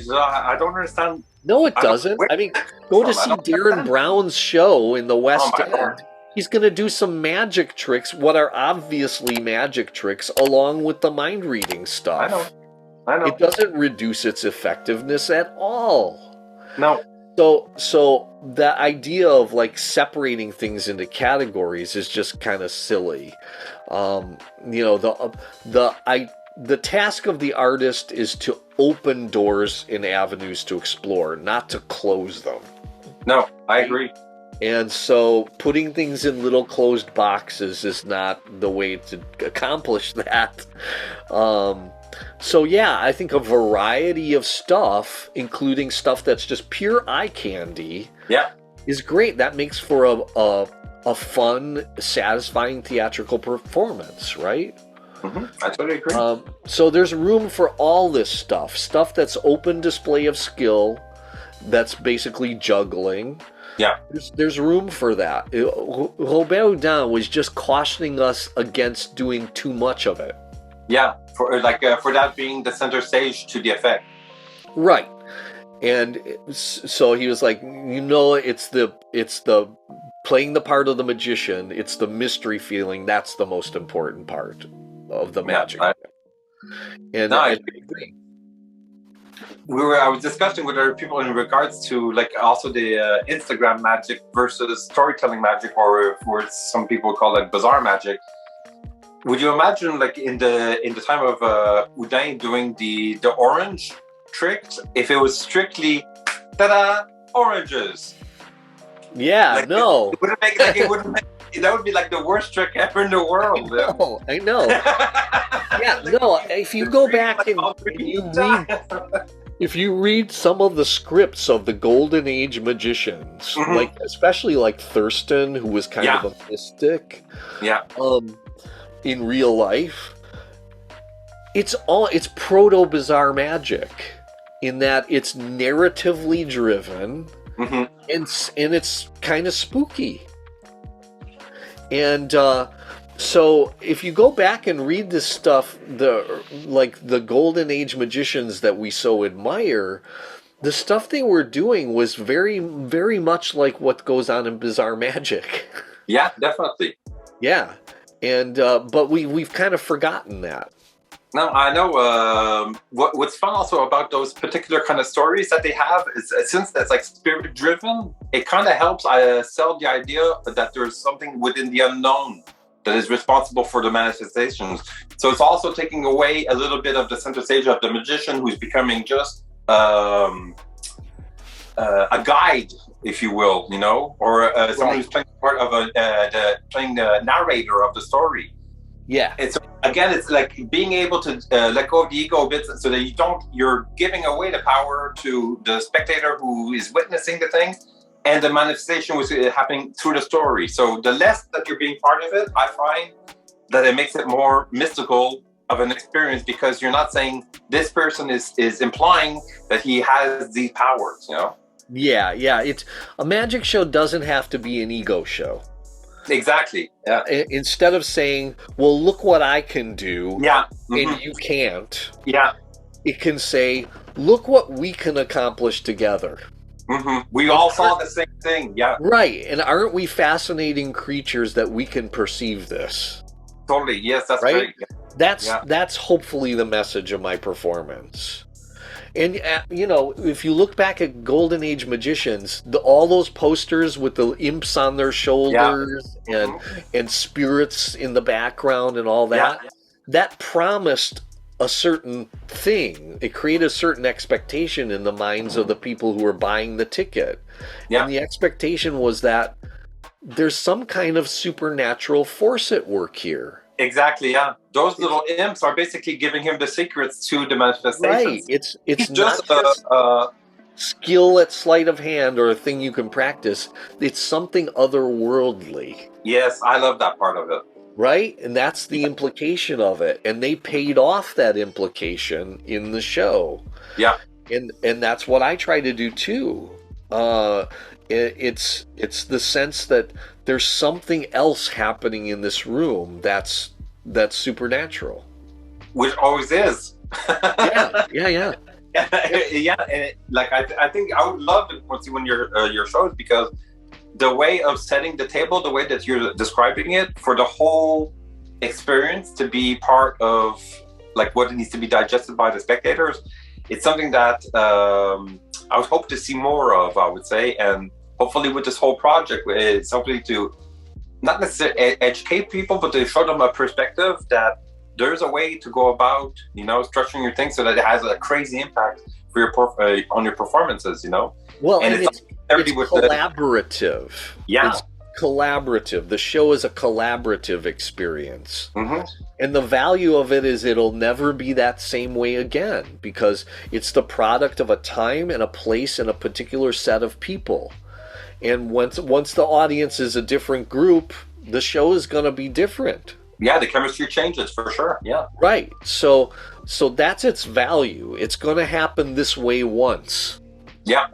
don't understand No, it doesn't. I mean, go to see Darren Brown's show in the West End. He's going to do some magic tricks, what are obviously magic tricks, along with the mind reading stuff. I know. It doesn't reduce its effectiveness at all. No. So the idea of like separating things into categories is just kind of silly. You know, the task of the artist is to open doors and avenues to explore, not to close them. No, I agree. And so putting things in little closed boxes is not the way to accomplish that. So yeah, I think a variety of stuff, including stuff that's just pure eye candy, is great. That makes for a fun, satisfying theatrical performance, right? Mm-hmm. I totally agree. So there's room for all this stuff that's open display of skill, that's basically juggling. Yeah. There's room for that. Robert Houdin was just cautioning us against doing too much of it. Yeah, for that being the center stage to the effect. Right. And so he was like, you know, it's the playing the part of the magician, it's the mystery feeling, that's the most important part of the magic. I agree. I was discussing with other people in regards to like also the Instagram magic versus storytelling magic, or for some people call it bizarre magic. Would you imagine, like in the time of Houdin doing the orange tricks, if it was strictly ta-da, oranges? Yeah, like, no. It wouldn't make, like, it wouldn't make, that would be like the worst trick ever in the world. I know. Yeah, no. If you go back and if you read some of the scripts of the Golden Age magicians, like especially like Thurston, who was kind of a mystic, in real life, it's proto bizarre magic in that it's narratively driven, and it's kind of spooky. And so if you go back and read this stuff, the Golden Age magicians that we so admire, the stuff they were doing was very, very much like what goes on in bizarre magic. Yeah, definitely. Yeah. And but we've kind of forgotten that. No, I know. What's fun also about those particular kind of stories that they have is, since that's like spirit driven, it kind of helps sell the idea that there's something within the unknown that is responsible for the manifestations. So it's also taking away a little bit of the center stage of the magician, who's becoming just a guide, if you will, you know, or someone who's playing part of playing the narrator of the story. Yeah. It's again, it's like being able to let go of the ego a bit, so that you're giving away the power to the spectator who is witnessing the thing, and the manifestation was happening through the story. So the less that you're being part of it, I find that it makes it more mystical of an experience, because you're not saying this person is implying that he has these powers, you know? Yeah. It's a magic show doesn't have to be an ego show. Exactly. Yeah. Instead of saying, well, look what I can do, and you can't. Yeah. It can say, look what we can accomplish together. We all saw the same thing. Yeah. Right. And aren't we fascinating creatures that we can perceive this? Totally. Yes, that's right. That's hopefully the message of my performance. And, you know, if you look back at Golden Age magicians, all those posters with the imps on their shoulders and spirits in the background and all that, that promised a certain thing. It created a certain expectation in the minds of the people who were buying the ticket. And the expectation was that there's some kind of supernatural force at work here. Exactly, yeah. Those little imps are basically giving him the secrets to the manifestations. Right. It's not just skill at sleight of hand or a thing you can practice. It's something otherworldly. Yes, I love that part of it. Right? And that's the implication of it. And they paid off that implication in the show. Yeah. And that's what I try to do too. It's the sense that there's something else happening in this room that's supernatural. Which always is. Yeah. Yeah, and I think I would love it once when your shows, because the way of setting the table, the way that you're describing it, for the whole experience to be part of like what needs to be digested by the spectators, it's something that I would hope to see more of, I would say. And hopefully with this whole project, it's something to not necessarily educate people, but to show them a perspective that there's a way to go about, structuring your thing so that it has a crazy impact for your on your performances, Well, and it's collaborative. Yeah. It's collaborative. The show is a collaborative experience. Mm-hmm. And the value of it is it'll never be that same way again, because it's the product of a time and a place and a particular set of people. And once the audience is a different group, the show is going to be different. Yeah, the chemistry changes for sure. Yeah. Right. So that's its value. It's going to happen this way once. Yeah.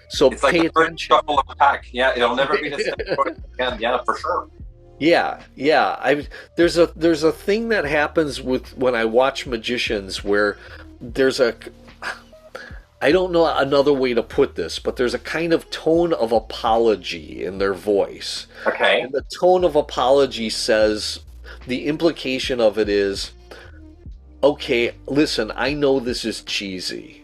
So it's like pay the first attention. shuffle of the pack. Yeah, it'll never be the same again. Yeah, for sure. Yeah. There's a thing that happens when I watch magicians where there's I don't know another way to put this, but there's a kind of tone of apology in their voice. Okay. And the tone of apology says, the implication of it is, okay, listen, I know this is cheesy.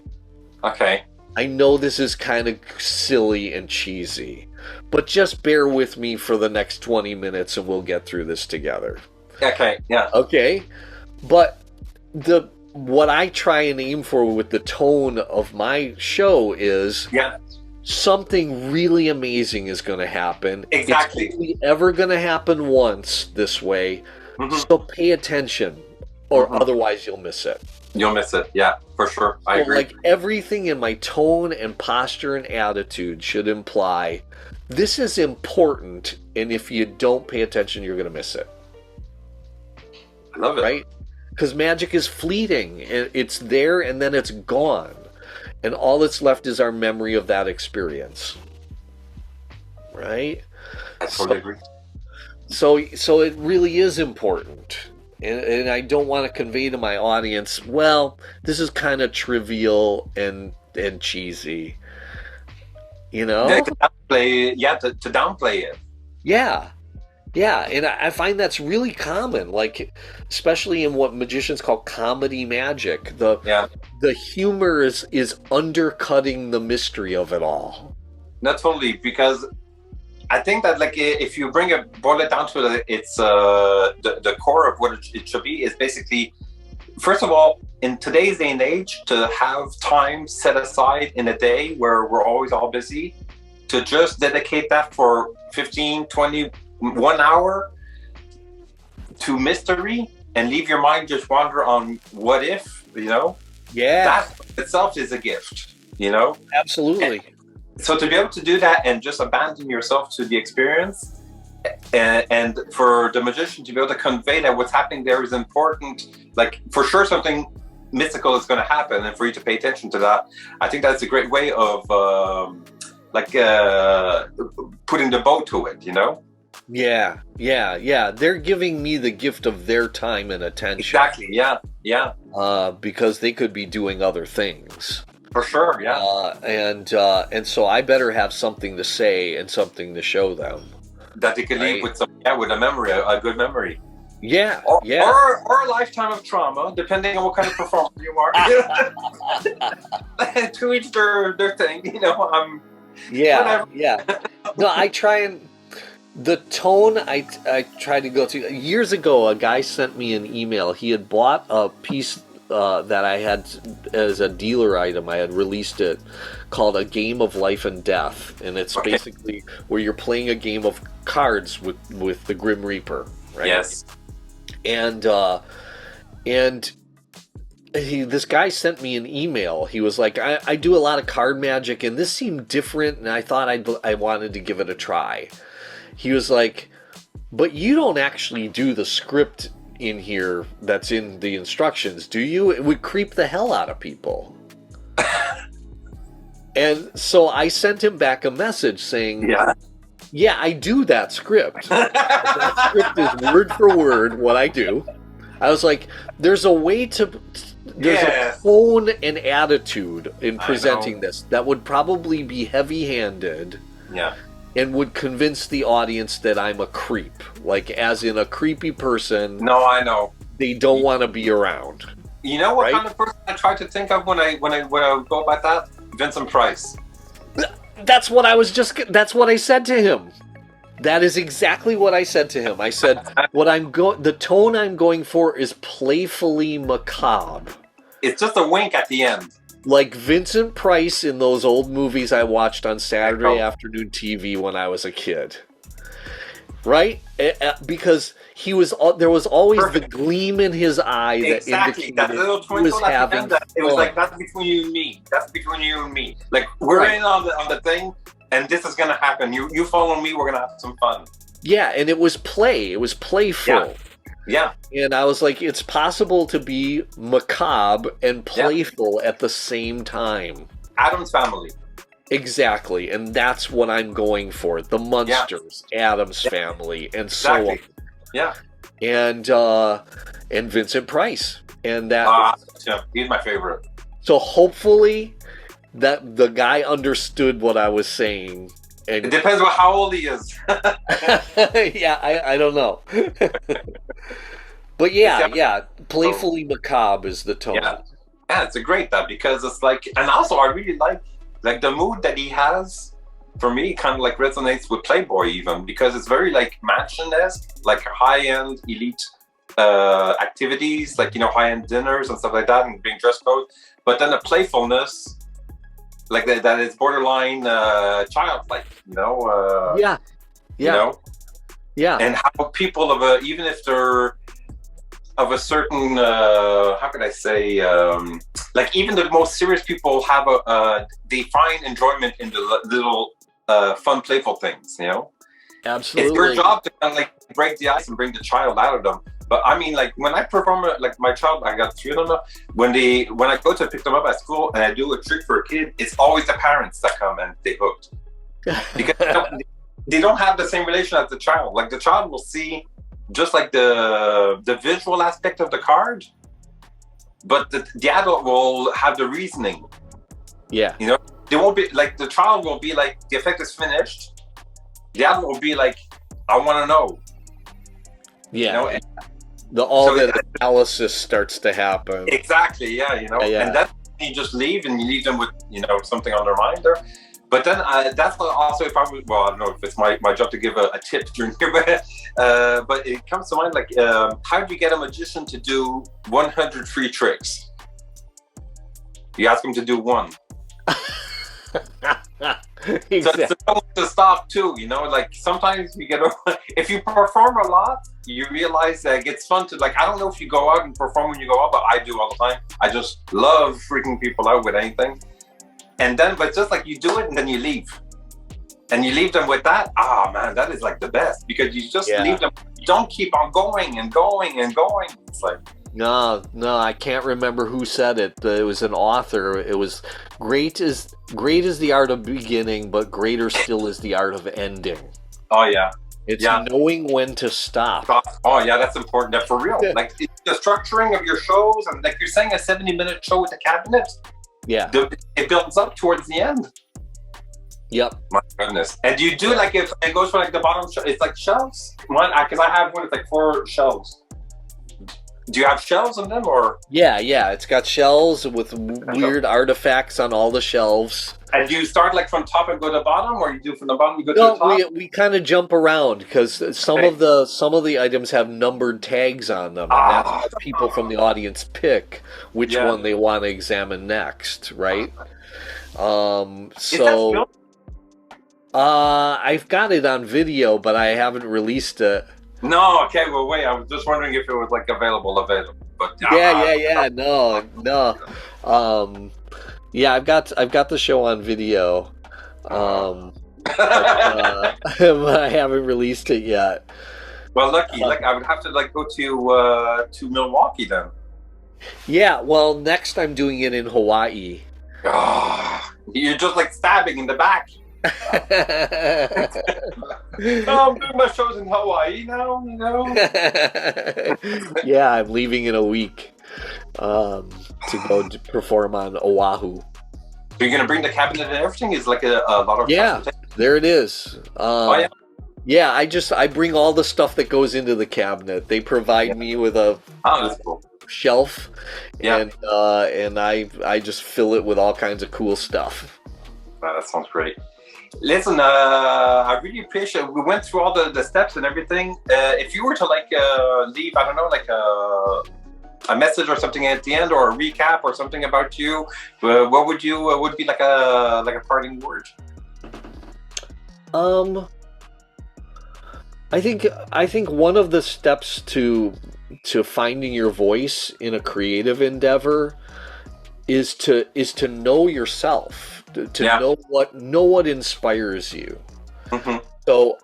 Okay. I know this is kind of silly and cheesy, but just bear with me for the next 20 minutes and we'll get through this together. Okay, yeah. Okay? But what I try and aim for with the tone of my show is something really amazing is going to happen. Exactly. It's only ever going to happen once this way. Mm-hmm. So pay attention, or otherwise you'll miss it. You'll miss it, yeah, for sure. I agree. Like everything in my tone and posture and attitude should imply this is important, and if you don't pay attention, you're going to miss it. I love it. Right? Because magic is fleeting. It's there and then it's gone. And all that's left is our memory of that experience. Right? I totally agree. So it really is important. And I don't want to convey to my audience, well, this is kind of trivial and cheesy. To downplay it. Yeah. Yeah, and I find that's really common, like, especially in what magicians call comedy magic. The humor is undercutting the mystery of it all. Not totally, because I think that, like, if you boil it down to it's the core of what it should be is basically, first of all, in today's day and age, to have time set aside in a day where we're always all busy, to just dedicate that for 15, 20, 1 hour to mystery and leave your mind just wander on what if, that itself is a gift, Absolutely. So to be able to do that and just abandon yourself to the experience, and for the magician to be able to convey that what's happening there is important, like for sure something mystical is going to happen, and for you to pay attention to that, I think that's a great way of putting the bow to it, Yeah. They're giving me the gift of their time and attention. Exactly. Yeah. Because they could be doing other things. For sure. Yeah. And so I better have something to say and something to show them that they could leave with a memory, a good memory. Yeah. Or a lifetime of trauma, depending on what kind of performer you are. To each their thing. Yeah. No, I try and. The tone I try to go to. Years ago, a guy sent me an email. He had bought a piece that I had as a dealer item. I had released it, called A Game of Life and Death. And it's basically where you're playing a game of cards with the Grim Reaper. Right? Yes. And this guy sent me an email. He was like, I do a lot of card magic, and this seemed different, and I thought I wanted to give it a try. He was like, but you don't actually do the script in here that's in the instructions, do you? It would creep the hell out of people. And so I sent him back a message saying, yeah, I do that script. That script is word for word what I do. I was like, there's a way to there's a tone and attitude in presenting this that would probably be heavy-handed. Yeah. And would convince the audience that I'm a creep, like as in a creepy person. No, I know. They don't want to be around. You know what kind of person I try to think of when I go about that? Vincent Price. That's what I was that's what I said to him. That is exactly what I said to him. I said the tone I'm going for is playfully macabre. It's just a wink at the end. Like Vincent Price in those old movies I watched on Saturday afternoon TV when I was a kid. Right? Because there was always the gleam in his eye that indicated that little twinkle at the end. It was like, that's between you and me. That's between you and me. Like, we're in on the thing, and this is going to happen. You follow me, we're going to have some fun. Yeah, and it was play. It was playful. Yeah. And I was like, it's possible to be macabre and playful at the same time. Addams Family. Exactly, and that's what I'm going for. The Munsters, Addams Family, and so on. Yeah. And Vincent Price. And that he's my favorite. So hopefully that the guy understood what I was saying. And it depends on how old he is. Yeah, I don't know. But yeah, playfully macabre is the tone. Yeah, it's a great because it's like, and also I really like the mood that he has. For me, kind of like resonates with Playboy even, because it's very like mansion-esque, like high-end elite activities, like, high-end dinners and stuff like that, and being dress code. But then the playfulness, like that is borderline childlike, Yeah. And how people even if they're of a certain, how could I say, like even the most serious people have they find enjoyment in the little fun, playful things, Absolutely. It's your job to kind of like break the ice and bring the child out of them. But I mean, like when I perform, like my child, I got 3 of them. When I go to pick them up at school and I do a trick for a kid, it's always the parents that come and they hooked, because they don't have the same relation as the child. Like the child will see just like the visual aspect of the card, but the adult will have the reasoning. Yeah. They won't be like, the child will be like, the effect is finished. The adult will be like, I want to know. Yeah. That analysis starts to happen. Exactly. Yeah. And then you just leave and you leave them with, something on their mind there. But then that's also, if I was, well, I don't know if it's my job to give a tip during here, but it comes to mind, like, how do you get a magician to do 100 free tricks? You ask him to do one. Exactly. So it's to stop too, like sometimes you get, if you perform a lot, you realize that it gets fun to, like, I don't know if you go out and perform when you go out, but I do all the time. I just love freaking people out with anything. And then, but just like you do it and then you leave. And you leave them with that. Ah, man, that is like the best, because you just leave them. You don't keep on going and going and going. It's like, no, I can't remember who said it. It was an author. It was great is the art of beginning, but greater still is the art of ending. Oh yeah. It's knowing when to stop. Oh yeah, that's important. That's for real. Like the structuring of your shows, and like you're saying, a 70-minute show with the cabinet. Yeah. It builds up towards the end. Yep. My goodness. And do you do like, if it goes for like the bottom, it's like shelves? Because I have one, it's like 4 shelves. Do you have shelves on them, or? Yeah. It's got shelves with weird artifacts on all the shelves. And do you start like from top and go to bottom, or you do from the bottom, you go to the top? No, we kind of jump around, because some of the items have numbered tags on them, and that's how people from the audience pick which one they want to examine next, right? So I've got it on video, but I haven't released it. No, okay, well wait, I was just wondering if it was like available, but no. Yeah, I've got the show on video, but I haven't released it yet. Well, lucky. Like I would have to like go to Milwaukee then. Yeah, well, next I'm doing it in Hawaii. Oh, you're just like stabbing in the back. I'm doing my shows in Hawaii now, Yeah, I'm leaving in a week. to go to perform on Oahu. So you're gonna bring the cabinet and everything? Is like a lot of there it is. Yeah, I bring all the stuff that goes into the cabinet. They provide me with a that's cool. shelf, and I just fill it with all kinds of cool stuff. Wow, that sounds great. Listen, I really appreciate. We went through all the steps and everything. If you were to leave, I don't know, a message or something at the end, or a recap or something about you, what would be like a parting word? I think one of the steps to finding your voice in a creative endeavor is to know yourself, to know what inspires you. Mm-hmm. So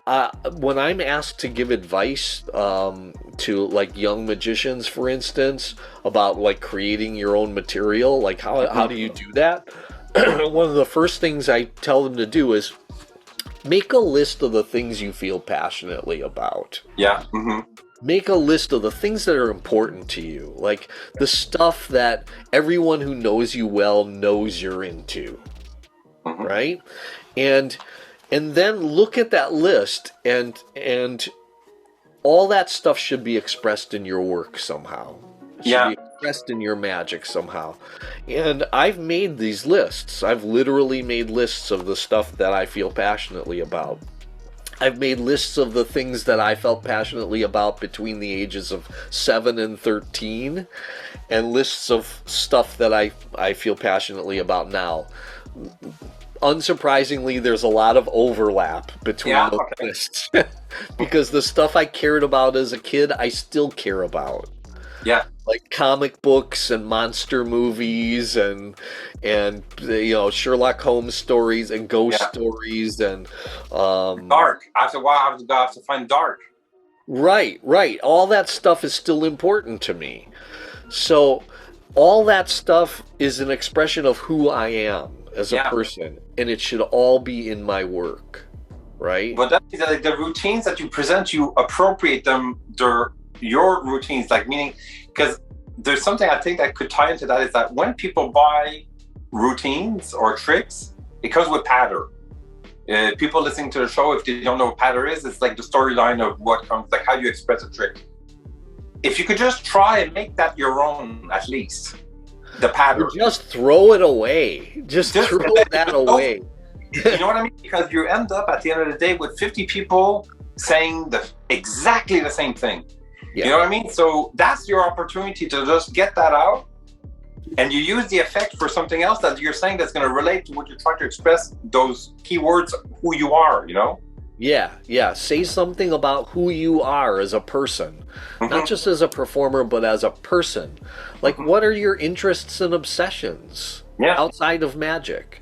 when I'm asked to give advice to like young magicians, for instance, about like creating your own material, like how do you do that? One of the first things I tell them to do is make a list of the things you feel passionately about. Yeah. Mm-hmm. Make a list of the things that are important to you, like the stuff that everyone who knows you well knows you're into, right? And then look at that list, and all that stuff should be expressed in your work somehow. It should be expressed in your magic somehow. And I've made these lists. I've literally made lists of the stuff that I feel passionately about. I've made lists of the things that I felt passionately about between the ages of 7 and 13, and lists of stuff that I feel passionately about now. Unsurprisingly, there's a lot of overlap between those lists because the stuff I cared about as a kid, I still care about. Yeah, like comic books and monster movies and Sherlock Holmes stories and ghost stories and Dark. After a while, I have to find Dark. Right. All that stuff is still important to me. So all that stuff is an expression of who I am as a person, and it should all be in my work, right? But that means that the routines that you present, you appropriate them. Your routines, like meaning, because there's something I think that could tie into that, is that when people buy routines or tricks, it comes with patter. People listening to the show, if they don't know what patter is, it's like the storyline of what comes, like how you express a trick. If you could just try and make that your own, at least the pattern. Just throw it away. Just throw that away. You know what I mean? Because you end up at the end of the day with 50 people saying exactly the same thing. Yeah. You know what I mean? So that's your opportunity to just get that out, and you use the effect for something else that you're saying that's going to relate to what you're trying to express, those keywords, who you are, you know? Yeah. Say something about who you are as a person, not just as a performer, but as a person. Like, what are your interests and obsessions outside of magic,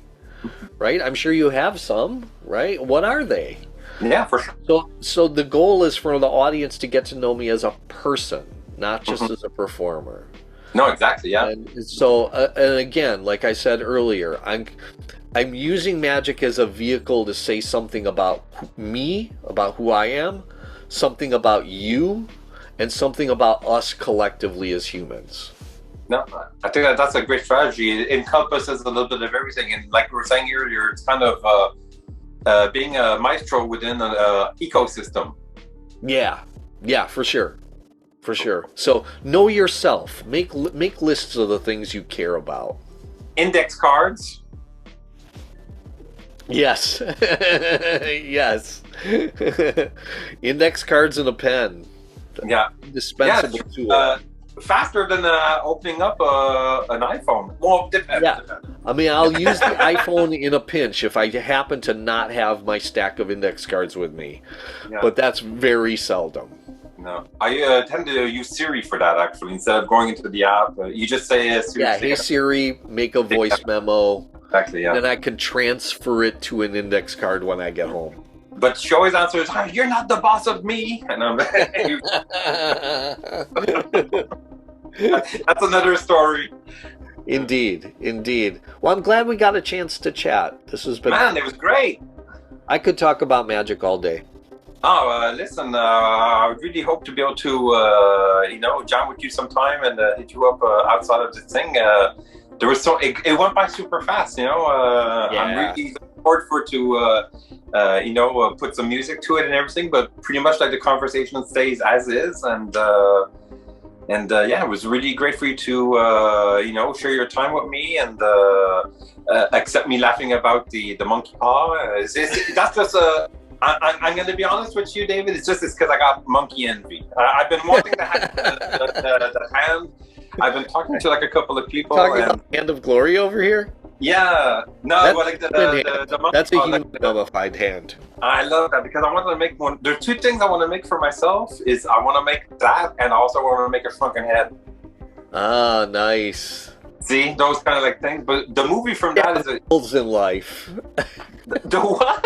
right? I'm sure you have some, right? What are they? Yeah, for sure. So the goal is for the audience to get to know me as a person, not just as a performer. No, exactly. Yeah. And so, and again, like I said earlier, I'm using magic as a vehicle to say something about me, about who I am, something about you, and something about us collectively as humans. No, I think that's a great strategy. It encompasses a little bit of everything, and like we were saying earlier, it's kind of being a maestro within an ecosystem. Yeah, for sure. So know yourself. Make lists of the things you care about. Index cards. Yes. Yes. Index cards and a pen. Yeah. Indispensable tool. Faster than opening up an iPhone. Well, depends. Yeah. I mean, I'll use the iPhone in a pinch if I happen to not have my stack of index cards with me. Yeah. But that's very seldom. No. I tend to use Siri for that, actually. Instead of going into the app, you just say, Siri. Yeah, hey Siri, make a voice memo. Exactly, yeah. Then I can transfer it to an index card when I get home. But she always answers, "You're not the boss of me." And I'm that's another story. Indeed. Well, I'm glad we got a chance to chat. This has been... Man, it was great. I could talk about magic all day. Oh, listen, I really hope to be able to, jam with you sometime and hit you up outside of this thing. There was it went by super fast, I'm really looking forward for it to, put some music to it and everything, but pretty much like the conversation stays as is. And it was really great for you to, share your time with me and accept me laughing about the monkey paw. That's just I'm going to be honest with you, David. It's because I got monkey envy. I've been wanting to have the hand. I've been talking to like a couple of people. Talking about Hand of Glory over here? Yeah. No, but like the monkey that's a paw, human mummified hand. I love that because I wanted to make one. There are two things I want to make for myself. Is I want to make that, and also I want to make a shrunken head. Ah, nice. See, those kind of like things. But the movie from that is goals in life. The what?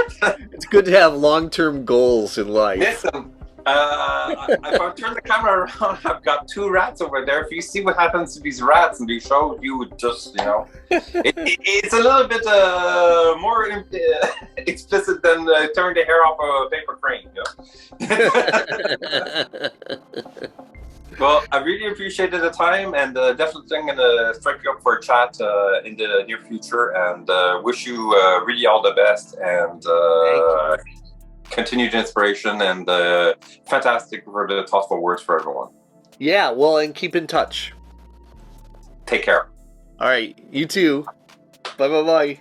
It's good to have long-term goals in life. Listen, if I turn the camera around, I've got 2 rats over there. If you see what happens to these rats in the show, you would just, it's a little bit more explicit than tearing the hair off a paper crane. Well, I really appreciated the time, and definitely I'm going to strike you up for a chat in the near future, and wish you really all the best, and continued inspiration, and fantastic for the thoughtful words for everyone. Yeah, well, and keep in touch. Take care. All right, you too. Bye-bye-bye.